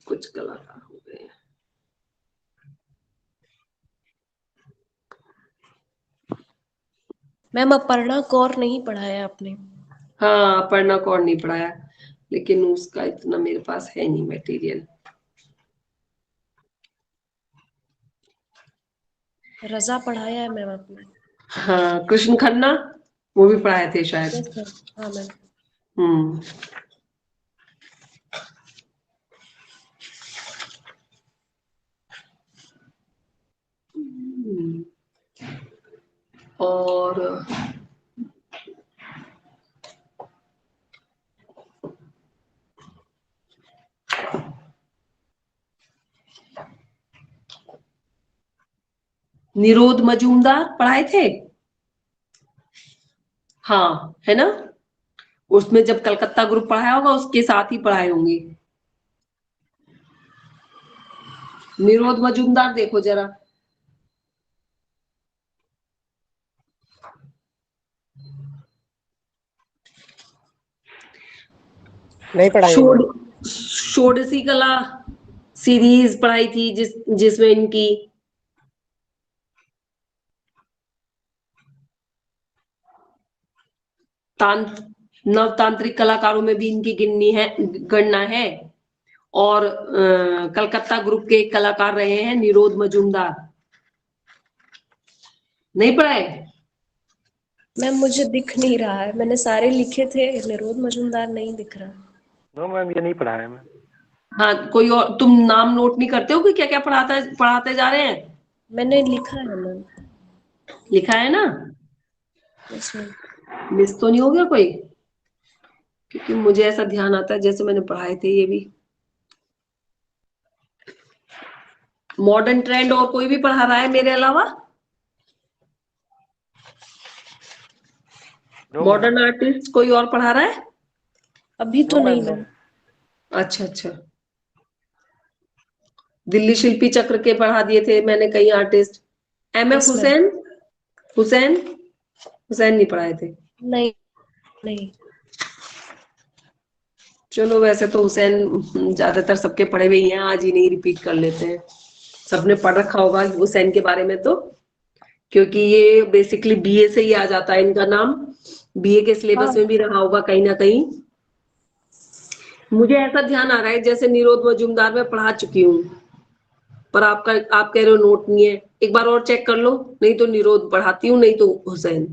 कुछ कलाकार हो गए। मैम अपर्णा कौर नहीं पढ़ाया आपने? हाँ, अपर्णा कौर नहीं पढ़ाया, लेकिन उसका इतना मेरे पास है नहीं मटेरियल। रजा पढ़ाया है मैम आपने? हाँ, कृष्ण खन्ना वो भी पढ़ाए थे शायद। Yes ma'am. हाँ मैम। और निरोध मजूमदार पढ़ाए थे। हाँ, है ना? उसमें जब कलकत्ता ग्रुप पढ़ाया होगा उसके साथ ही पढ़ाए होंगे। निरोध मजूमदार देखो जरा। नहीं पढ़ाई मैम। षोडशी कला सीरीज पढ़ाई थी जिसमें इनकी नवतांत्रिक कलाकारों में भी इनकी गणना है। और कलकत्ता ग्रुप के एक कलाकार रहे हैं निरोध मजूमदार। नहीं पढ़ा है? मैम मुझे दिख नहीं रहा है, मैंने सारे लिखे थे, निरोध मजूमदार नहीं दिख रहा। नो मैम, ये नहीं पढ़ा है मैम। हाँ, कोई और तुम नाम नोट नहीं करते हो कि क्या क्या पढ़ाते जा रहे हैं? मैंने लिखा है मैम। लिखा है ना? Yes ma'am. मिस तो नहीं हो गया कोई? क्योंकि मुझे ऐसा ध्यान आता है जैसे मैंने पढ़ाए थे ये भी। मॉडर्न ट्रेंड और कोई भी पढ़ा रहा है मेरे अलावा? No ma'am. मॉडर्न आर्टिस्ट कोई और पढ़ा रहा है? अभी तो नो नहीं मैम, नो। मैम। अच्छा अच्छा। दिल्ली शिल्पी चक्र के पढ़ा दिए थे मैंने कई artist. M F yes ma'am. Husain Husain Husain नहीं पढ़ाए थे? नहीं नहीं। चलो, वैसे तो हुसैन ज्यादातर सबके पढ़े हुए ही हैं, आज ही नहीं रिपीट कर लेते हैं। सबने पढ़ रखा होगा हुसैन के बारे में तो, क्योंकि ये बेसिकली बीए से ही आ जाता है इनका नाम, बीए के सिलेबस में भी रहा होगा कहीं ना कहीं। मुझे ऐसा ध्यान आ रहा है जैसे निरोध मजूमदार में पढ़ा चुकी हूँ, पर आप कह रहे हो नोट नहीं है। एक बार और चेक कर लो, नहीं तो निरोध पढ़ाती हूँ, नहीं तो हुसैन।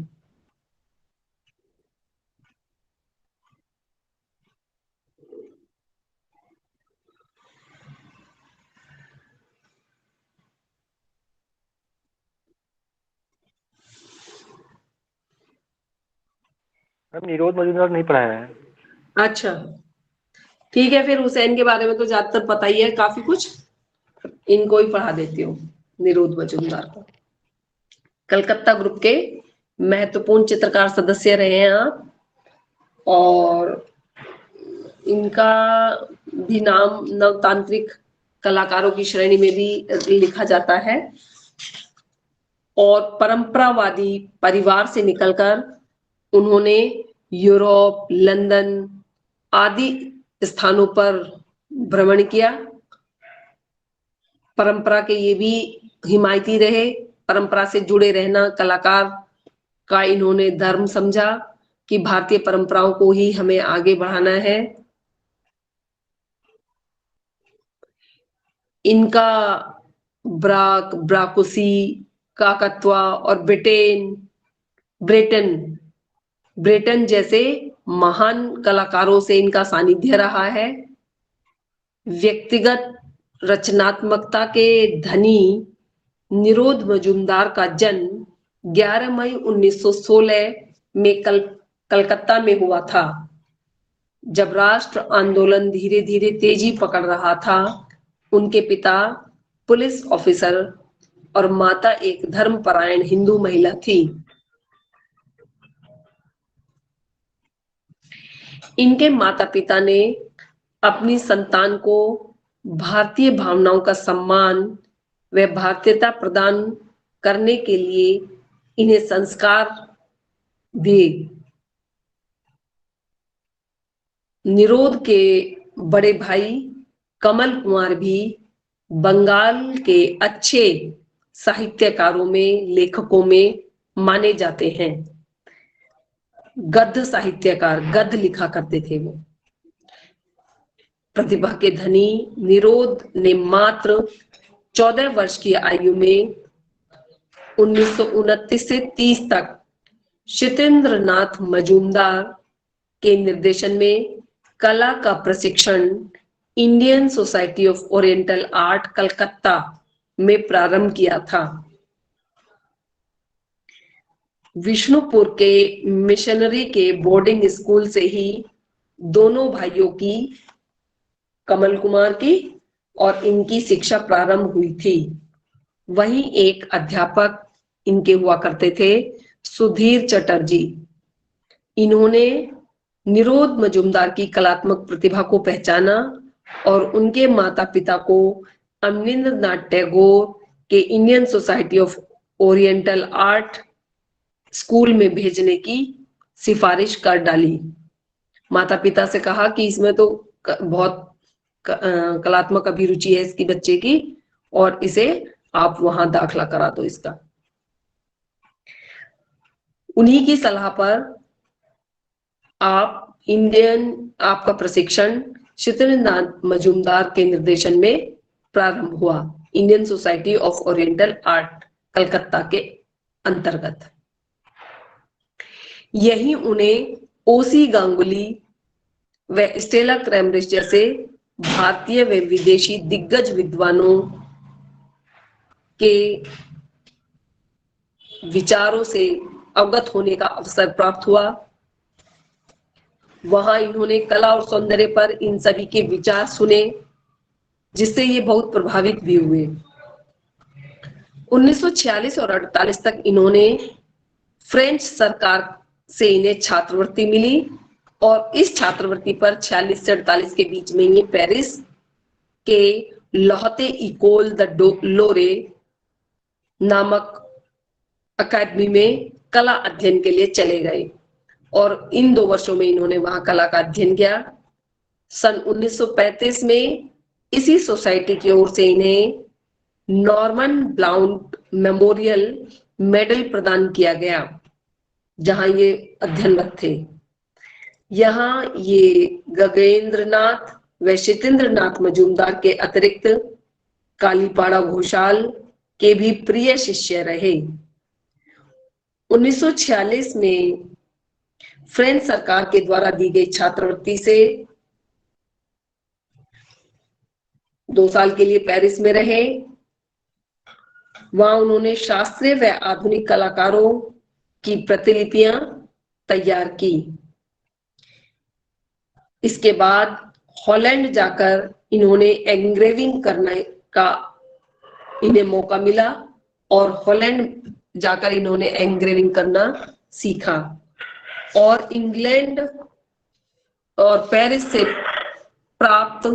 मैम, निरोध मजूमदार नहीं पढ़ाया है। अच्छा, ठीक है, फिर हुसैन के बारे में तो ज्यादातर पता ही है काफी कुछ, इनको ही पढ़ा देती हूँ, निरोध मजूमदार को। कलकत्ता ग्रुप के महत्वपूर्ण चित्रकार सदस्य रहे हैं आप, और इनका भी नाम नवतांत्रिक कलाकारों की श्रेणी में भी लिखा जाता है। और परंपरावादी परिवार से निकलकर उन्होंने यूरोप, लंदन आदि स्थानों पर भ्रमण किया। परंपरा के ये भी हिमायती रहे, परंपरा से जुड़े रहना कलाकार का इन्होंने धर्म समझा कि भारतीय परंपराओं को ही हमें आगे बढ़ाना है। इनका ब्राकुसी, काकत्वा और ब्रेटन ब्रेटन जैसे महान कलाकारों से इनका सानिध्य रहा है। व्यक्तिगत रचनात्मकता के धनी निरोध मजूमदार का जन्म 11 मई 1916 में कलकत्ता में हुआ था। जब राष्ट्र आंदोलन धीरे धीरे तेजी पकड़ रहा था, उनके पिता पुलिस ऑफिसर और माता एक धर्मपरायण हिंदू महिला थी। इनके माता पिता ने अपनी संतान को भारतीय भावनाओं का सम्मान व भारतीयता प्रदान करने के लिए इन्हें संस्कार दिए। निरोध के बड़े भाई कमल कुमार भी बंगाल के अच्छे साहित्यकारों में, लेखकों में माने जाते हैं। गद्य साहित्यकार, गद्य लिखा करते थे वो। प्रतिभा के धनी निरोध ने मात्र 14 वर्ष की आयु में 1929 से 30 तक शितेंद्र नाथ मजूमदार के निर्देशन में कला का प्रशिक्षण Indian society of oriental art Calcutta में प्रारंभ किया था। विष्णुपुर के मिशनरी के बोर्डिंग स्कूल से ही दोनों भाइयों की, कमल कुमार की और इनकी शिक्षा प्रारंभ हुई थी। वहीं एक अध्यापक इनके हुआ करते थे, सुधीर चटर्जी। इन्होंने निरोध मजूमदार की कलात्मक प्रतिभा को पहचाना और उनके माता पिता को अवनींद्रनाथ टैगोर के Indian society of oriental art school में भेजने की सिफारिश कर डाली। माता पिता से कहा कि इसमें तो बहुत कलात्मक अभिरुचि है इसकी, बच्चे की, और इसे आप वहां दाखला करा दो इसका। उन्हीं की सलाह पर आपका प्रशिक्षण शितेंद्रनाथ मजूमदार के निर्देशन में प्रारंभ हुआ, Indian society of oriental art Calcutta के अंतर्गत। यही उन्हें ओसी गांगुली व स्टेला क्रैमरिज जैसे भारतीय व विदेशी दिग्गज विद्वानों के विचारों से अवगत होने का अवसर प्राप्त हुआ। वहां इन्होंने कला और सौंदर्य पर इन सभी के विचार सुने, जिससे ये बहुत प्रभावित भी हुए। 1946 और 48 तक इन्होंने फ्रेंच सरकार से इन्हें छात्रवृत्ति मिली और इस छात्रवृत्ति पर 46 से 48 के बीच में ये पेरिस के लौहते इकोल द लोरे नामक अकादमी में कला अध्ययन के लिए चले गए और इन 2 वर्षों में इन्होंने वहां कला का अध्ययन किया। सन 1935 में इसी सोसाइटी की ओर से इन्हें नॉर्मन ब्लाउंट मेमोरियल मेडल प्रदान किया गया, जहां ये अध्ययनरत थे। यहाँ ये गगनेंद्रनाथ व शितेंद्रनाथ मजूमदार के अतिरिक्त कालीपाड़ा घोषाल के भी प्रिय शिष्य रहे। 1946 में फ्रेंच सरकार के द्वारा दी गई छात्रवृत्ति से 2 साल के लिए पेरिस में रहे। वहां उन्होंने शास्त्रीय व आधुनिक कलाकारों की प्रतिलिपियां तैयार की। इसके बाद हॉलैंड जाकर इन्होंने एंग्रेविंग करने का इन्हें मौका मिला और हॉलैंड जाकर इन्होंने एंग्रेविंग करना सीखा और इंग्लैंड और पेरिस से प्राप्त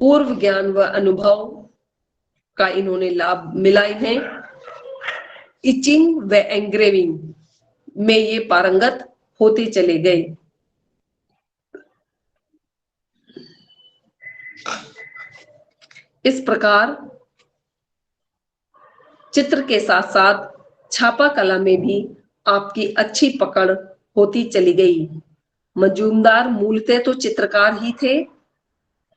पूर्व ज्ञान व अनुभव का इन्होंने लाभ मिला। इन्हें इचिंग व एंग्रेविंग में ये पारंगत होते चले गए। इस प्रकार चित्र के साथ साथ छापा कला में भी आपकी अच्छी पकड़ होती चली गई। मजूमदार मूलतः तो चित्रकार ही थे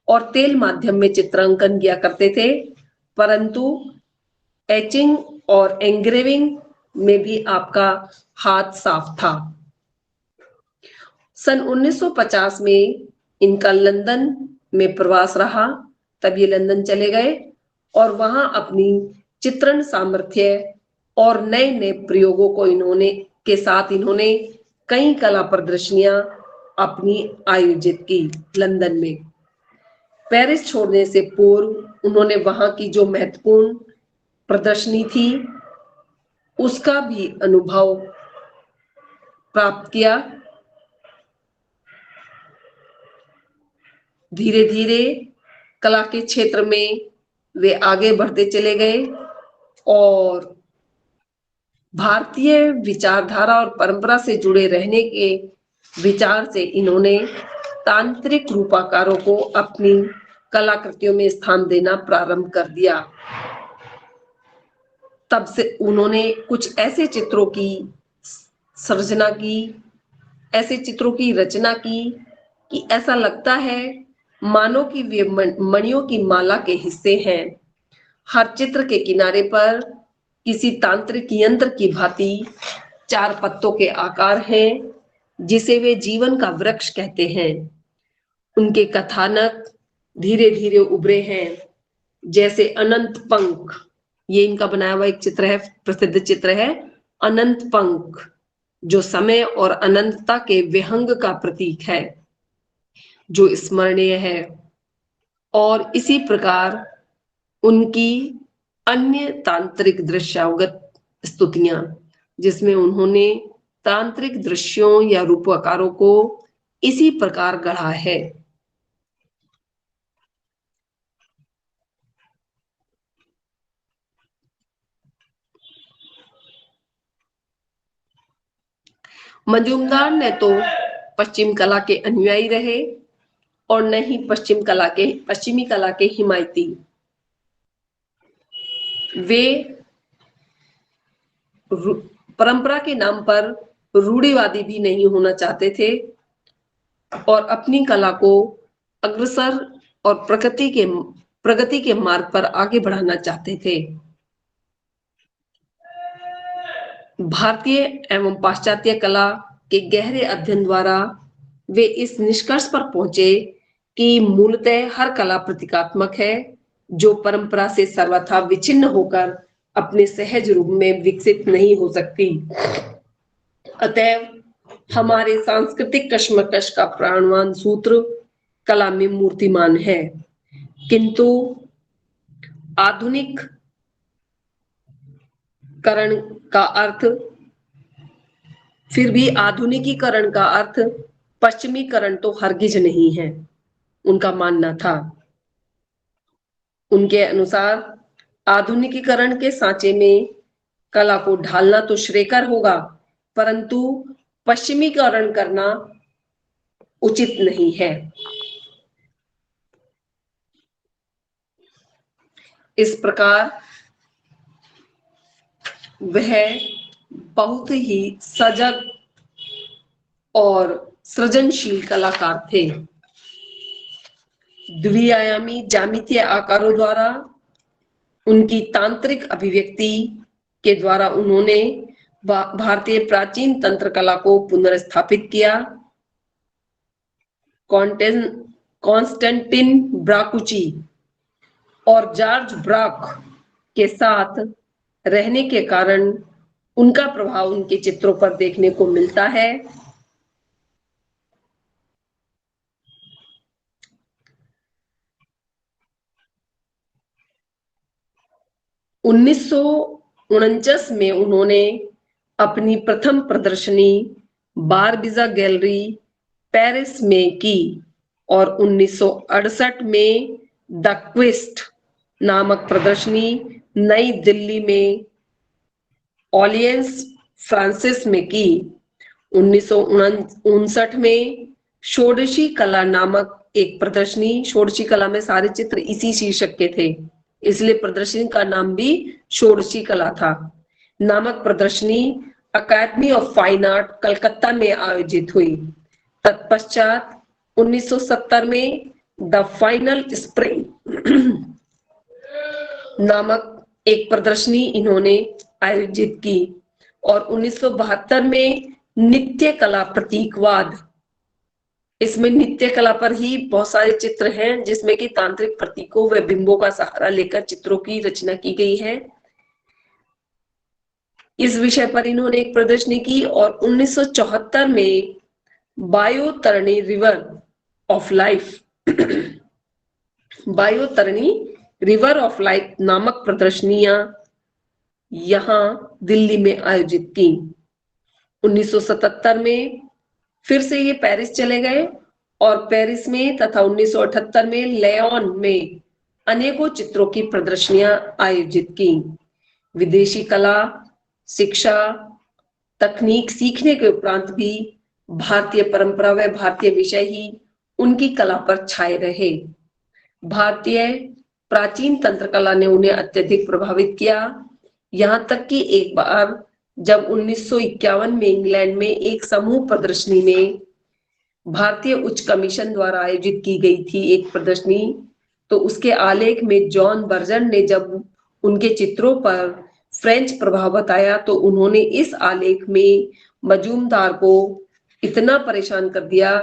और तेल माध्यम में चित्रांकन किया करते थे, परंतु एचिंग और एंग्रेविंग में भी आपका हाथ साफ था। सन 1950 में इनका लंदन में प्रवास रहा, तब ये लंदन चले गए और वहां अपनी चित्रण सामर्थ्य और नए नए प्रयोगों को इन्होंने कई कला प्रदर्शनियां अपनी आयोजित की लंदन में। पेरिस छोड़ने से पूर्व उन्होंने वहां की जो महत्वपूर्ण प्रदर्शनी थी उसका भी अनुभव प्राप्त किया। धीरे धीरे कला के क्षेत्र में वे आगे बढ़ते चले गए और भारतीय विचारधारा और परंपरा से जुड़े रहने के विचार से इन्होंने तांत्रिक रूपाकारों को अपनी कलाकृतियों में स्थान देना प्रारंभ कर दिया। तब से उन्होंने कुछ ऐसे चित्रों की सृजना की, ऐसे चित्रों की रचना की कि ऐसा लगता है मानो कि वे मणियों की माला के हिस्से हैं। हर चित्र के किनारे पर किसी तांत्रिक यंत्र की भांति 4 पत्तों के आकार हैं, जिसे वे जीवन का वृक्ष कहते हैं। उनके कथानक धीरे धीरे उभरे हैं, जैसे अनंत पंख। ये इनका बनाया हुआ एक चित्र है, प्रसिद्ध चित्र है अनंत पंख, जो समय और अनंतता के विहंग का प्रतीक है, जो स्मरणीय है। और इसी प्रकार उनकी अन्य तांत्रिक दृश्यावगत स्तुतियां, जिसमें उन्होंने तांत्रिक दृश्यों या रूपाकारों को इसी प्रकार गढ़ा है। मजूमदार ने तो पश्चिम कला के अनुयायी रहे और न ही पश्चिमी कला के हिमायती। वे परंपरा के नाम पर रूढ़िवादी भी नहीं होना चाहते थे और अपनी कला को अग्रसर और प्रगति के मार्ग पर आगे बढ़ाना चाहते थे। भारतीय एवं पाश्चात्य कला के गहरे अध्ययन द्वारा वे इस निष्कर्ष पर पहुंचे कि मूलतः हर कला प्रतीकात्मक है, जो परंपरा से सर्वथा विच्छिन्न होकर अपने सहज रूप में विकसित नहीं हो सकती। अतएव हमारे सांस्कृतिक कश्मकश का प्राणवान सूत्र कला में मूर्तिमान है, किंतु आधुनिक करण का अर्थ फिर भी आधुनिकीकरण का अर्थ पश्चिमीकरण तो हरगिज नहीं है, उनका मानना था। उनके अनुसार आधुनिकीकरण के सांचे में कला को ढालना तो श्रेयकर होगा, परंतु पश्चिमीकरण करना उचित नहीं है। इस प्रकार वह बहुत ही सजग और सृजनशील कलाकार थे। द्विआयामी ज्यामितीय आकारों द्वारा उनकी तांत्रिक अभिव्यक्ति के द्वारा उन्होंने भारतीय प्राचीन तंत्र कला को पुनर्स्थापित किया। कॉन्स्टेंटिन ब्राकुची और जॉर्ज ब्राक के साथ रहने के कारण उनका प्रभाव उनके चित्रों पर देखने को मिलता है। (1949) में उन्होंने अपनी प्रथम प्रदर्शनी बारबीजा गैलरी पेरिस में की और 1968 में द क्विस्ट नामक प्रदर्शनी नई दिल्ली में ऑलियंस फ्रांसिस में की। 1959 में षोडशी कला नामक एक प्रदर्शनी, षोडशी कला में सारे चित्र इसी शीर्षक के थे, इसलिए प्रदर्शनी का नाम भी षोडशी कला था, नामक प्रदर्शनी अकादमी ऑफ फाइन आर्ट कलकत्ता में आयोजित हुई। तत्पश्चात 1970 में द फाइनल स्प्रिंग नामक एक प्रदर्शनी इन्होंने आयोजित की और 1972 में नित्य कला प्रतीकवाद, इसमें नित्य कला पर ही बहुत सारे चित्र हैं जिसमें कि तांत्रिक प्रतीकों व बिंबों का सहारा लेकर चित्रों की रचना की गई है। इस विषय पर इन्होंने एक प्रदर्शनी की और 1974 में Vaitarani river of life Vaitarani river of life नामक प्रदर्शनियां यहां दिल्ली में आयोजित की। 1977 में फिर से ये पेरिस चले गए और पेरिस में तथा 1978 में लेओन में अनेकों चित्रों की प्रदर्शनियां आयोजित की। विदेशी कला, शिक्षा, तकनीक सीखने के उपरांत भी भारतीय परंपरा व भारतीय विषय ही उनकी कला पर छाए रहे। भारतीय प्राचीन तंत्र कला ने उन्हें अत्यधिक प्रभावित किया, यहाँ तक कि एक बार जब 1951 में इंग्लैंड में एक समूह प्रदर्शनी में भारतीय उच्च कमीशन द्वारा आयोजित की गई थी एक प्रदर्शनी, तो उसके आलेख में जॉन बर्जन ने जब उनके चित्रों पर फ्रेंच प्रभाव बताया तो उन्होंने इस आलेख में मजूमदार को इतना परेशान कर दिया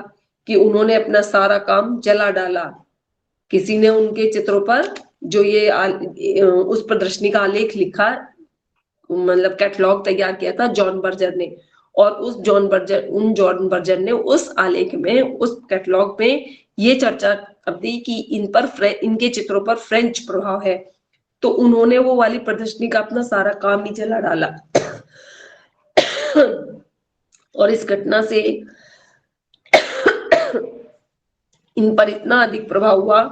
कि उन्होंने अपना सारा काम जला डाला। किसी ने उनके चित्रों पर जो ये उस प्रदर्शनी का आलेख लिखा, मतलब कैटलॉग तैयार किया था जॉन बर्जर ने, और उन जॉन बर्जर ने उस आलेख में, उस कैटलॉग में ये चर्चा कर दी कि इनके चित्रों पर फ्रेंच प्रभाव है, तो उन्होंने वो वाली प्रदर्शनी का अपना सारा काम ही जला डाला। और इस घटना से इन पर इतना अधिक प्रभाव हुआ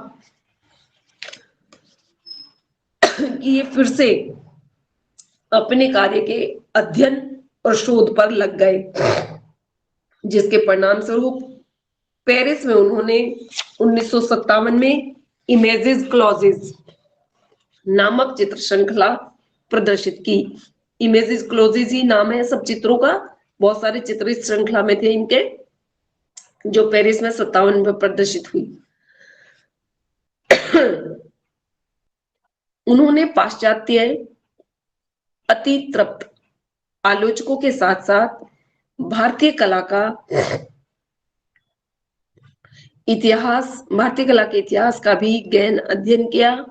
कि ये फिर से अपने कार्य के अध्ययन और शोध पर लग गए, जिसके परिणाम स्वरूप पेरिस में उन्होंने 1957 में इमेजेस क्लॉजेस नामक चित्र श्रृंखला प्रदर्शित की। इमेजेस क्लॉजेस ही नाम है सब चित्रों का, बहुत सारे चित्र इस श्रृंखला में थे इनके, जो पेरिस में 57 में प्रदर्शित हुई। उन्होंने पाश्चात्य अति तृप्त आलोचकों के साथ साथ भारतीय कला के इतिहास का भी गहन अध्ययन किया।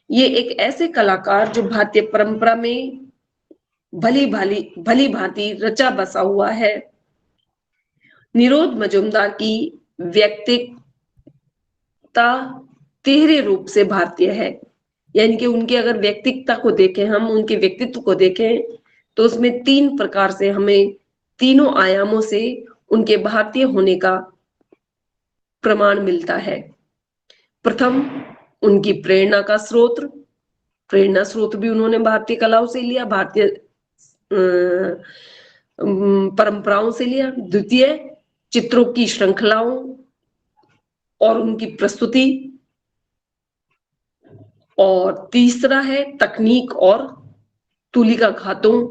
ये एक ऐसे कलाकार जो भारतीय परंपरा में भली भांति रचा बसा हुआ है। निरोध मजुमदार की व्यक्तिगता तिहरे रूप से भारतीय है, यानी कि उनके अगर व्यक्तिगता को देखें, हम उनके व्यक्तित्व को देखें तो उसमें 3 प्रकार से हमें तीनों आयामों से उनके भारतीय होने का प्रमाण मिलता है। प्रथम, उनकी प्रेरणा स्रोत भी उन्होंने भारतीय कलाओं से लिया, भारतीय परंपराओं से लिया। द्वितीय, चित्रों की श्रृंखलाओं और उनकी प्रस्तुति। और तीसरा है तकनीक और तुलिका घातों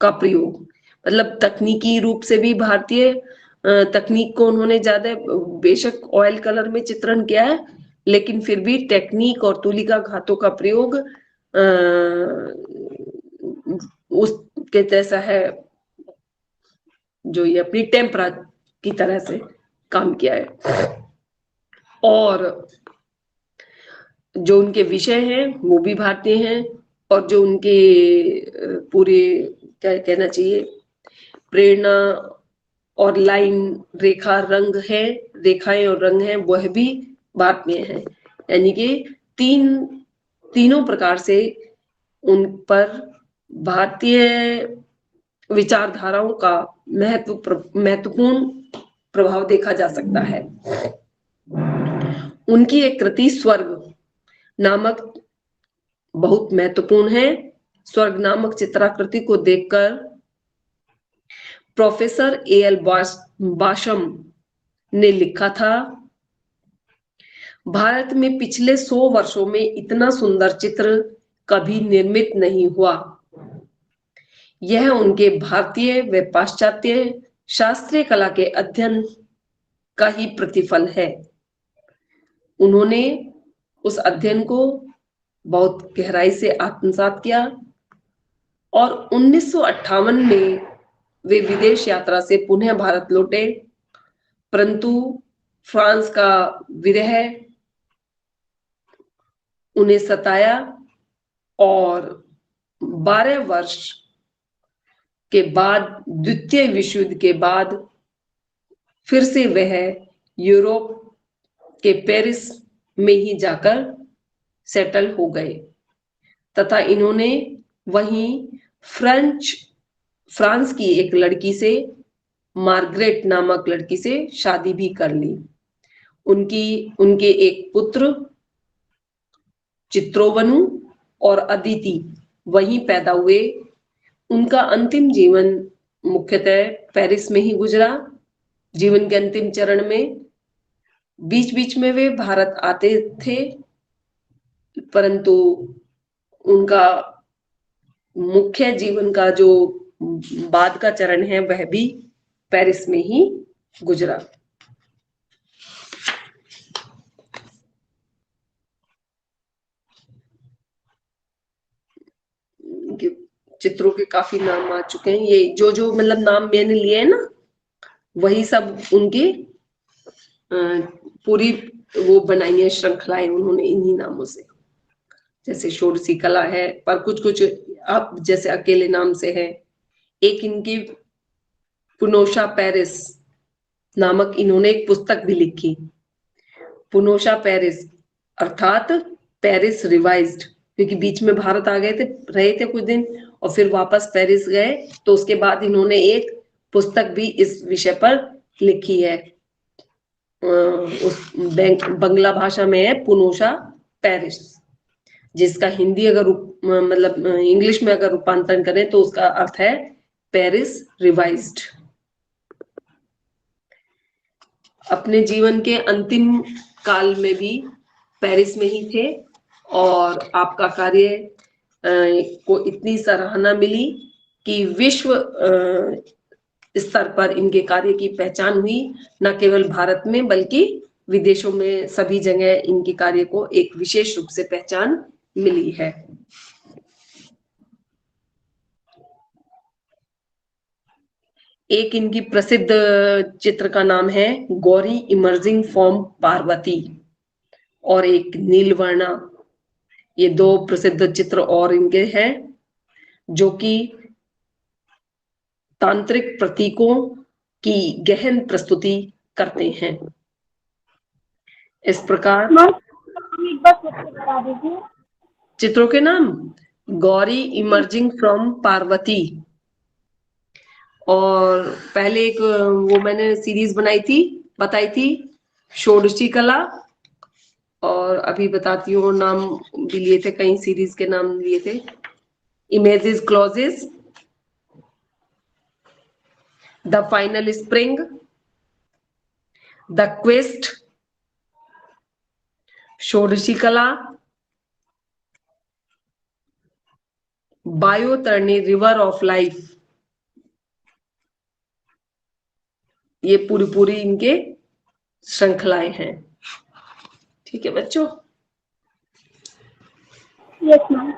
का प्रयोग, मतलब तकनीकी रूप से भी भारतीय तकनीक को उन्होंने ज्यादा, बेशक ऑयल कलर में चित्रण किया है, लेकिन फिर भी टेक्निक और तुलिका घातों का प्रयोग उसके जैसा है जो ये अपनी टेम्परा की तरह से काम किया है। और जो उनके विषय हैं वो भी भारतीय हैं, और जो उनके पूरे क्या कहना चाहिए प्रेरणा और लाइन रेखाएं और रंग हैं वह भी भारतीय हैं। यानी कि तीनों प्रकार से उन पर भारतीय विचारधाराओं का महत्वपूर्ण प्रभाव देखा जा सकता है। उनकी एक कृति स्वर्ग नामक बहुत महत्वपूर्ण है। स्वर्ग नामक चित्राकृति को देखकर प्रोफेसर A.L. बाशम ने लिखा था, भारत में पिछले 100 वर्षों में इतना सुंदर चित्र कभी निर्मित नहीं हुआ। यह उनके भारतीय व पाश्चात्य शास्त्रीय कला के अध्ययन का ही प्रतिफल है। उन्होंने उस अध्ययन को बहुत गहराई से आत्मसात किया और 1958 में वे विदेश यात्रा से पुनः भारत लौटे, परंतु फ्रांस का विरह उन्हें सताया और 12 वर्ष के बाद, द्वितीय विश्व युद्ध के बाद फिर से वह यूरोप के पेरिस में ही जाकर सेटल हो गए तथा इन्होंने वहीं फ्रांस की एक लड़की से, मार्गरेट नामक लड़की से शादी भी कर ली। उनके एक पुत्र चित्रोवनु और अदिति वहीं पैदा हुए। उनका अंतिम जीवन मुख्यतः पेरिस में ही गुजरा। जीवन के अंतिम चरण में बीच बीच में वे भारत आते थे, परंतु उनका मुख्य जीवन का जो बाद का चरण है वह भी पेरिस में ही गुजरा। चित्रों के काफी नाम आ चुके हैं। ये जो मतलब नाम मैंने लिए हैं ना, वही सब उनके पूरी वो बनाई है श्रृंखलाएं उन्होंने इन्हीं नामों से। जैसे षोडशी कला है, पर कुछ आप जैसे अकेले नाम से है। एक इनकी पुनोशा पेरिस नामक इन्होंने एक पुस्तक भी लिखी, पुनोशा पेरिस अर्थात पेरिस रिवाइज्ड, क्योंकि बीच में भारत आ गए थे, रहे थे कुछ दिन और फिर वापस पेरिस गए, तो उसके बाद इन्होंने एक पुस्तक भी इस विषय पर लिखी है। उस बंगला भाषा में है पुनोशा पेरिस, जिसका हिंदी अगर मतलब इंग्लिश में अगर रूपांतरण करें तो उसका अर्थ है पेरिस रिवाइज्ड। अपने जीवन के अंतिम काल में भी पेरिस में ही थे और आपका कार्य को इतनी सराहना मिली कि विश्व स्तर पर इनके कार्य की पहचान हुई, न केवल भारत में बल्कि विदेशों में सभी जगह इनके कार्य को एक विशेष रूप से पहचान मिली है। एक इनकी प्रसिद्ध चित्र का नाम है गौरी इमर्जिंग फ्रॉम पार्वती और एक नीलवर्णा। ये दो प्रसिद्ध चित्र और इनके हैं जो कि तांत्रिक प्रतीकों की गहन प्रस्तुति करते हैं। इस प्रकार बता दीजिए चित्रों के नाम गौरी इमर्जिंग फ्रॉम पार्वती, और पहले एक वो मैंने सीरीज बताई थी षोडशी कला, और अभी बताती हूँ नाम भी लिए थे, कई सीरीज के नाम लिए थे। Images clauses, the final spring, the quest, Shodashi Kala, Vaitarani river of life. ये पूरी इनके श्रृंखलाएं हैं। ठीक है बच्चों? Yes ma'am.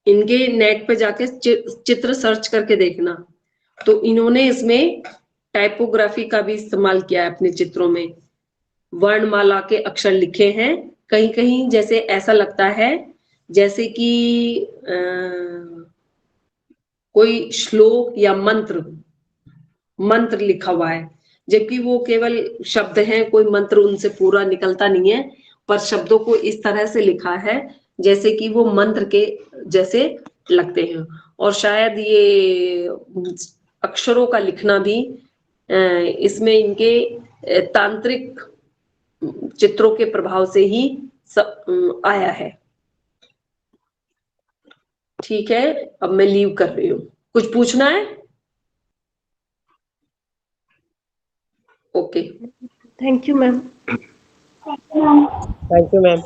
इनके नेट पे जाके चित्र सर्च करके देखना, तो इन्होंने इसमें टाइपोग्राफी का भी इस्तेमाल किया है अपने चित्रों में। वर्णमाला के अक्षर लिखे हैं, कहीं कहीं जैसे ऐसा लगता है जैसे कि कोई श्लोक या मंत्र लिखा हुआ है, जबकि वो केवल शब्द हैं, कोई मंत्र उनसे पूरा निकलता नहीं है, पर शब्दों को इस तरह से लिखा है जैसे कि वो मंत्र के जैसे लगते हैं। और शायद ये अक्षरों का लिखना भी इसमें इनके तांत्रिक चित्रों के प्रभाव से ही आया है। ठीक है, अब मैं लीव कर रही हूँ। कुछ पूछना है? Okay, thank you ma'am. Thank you ma'am.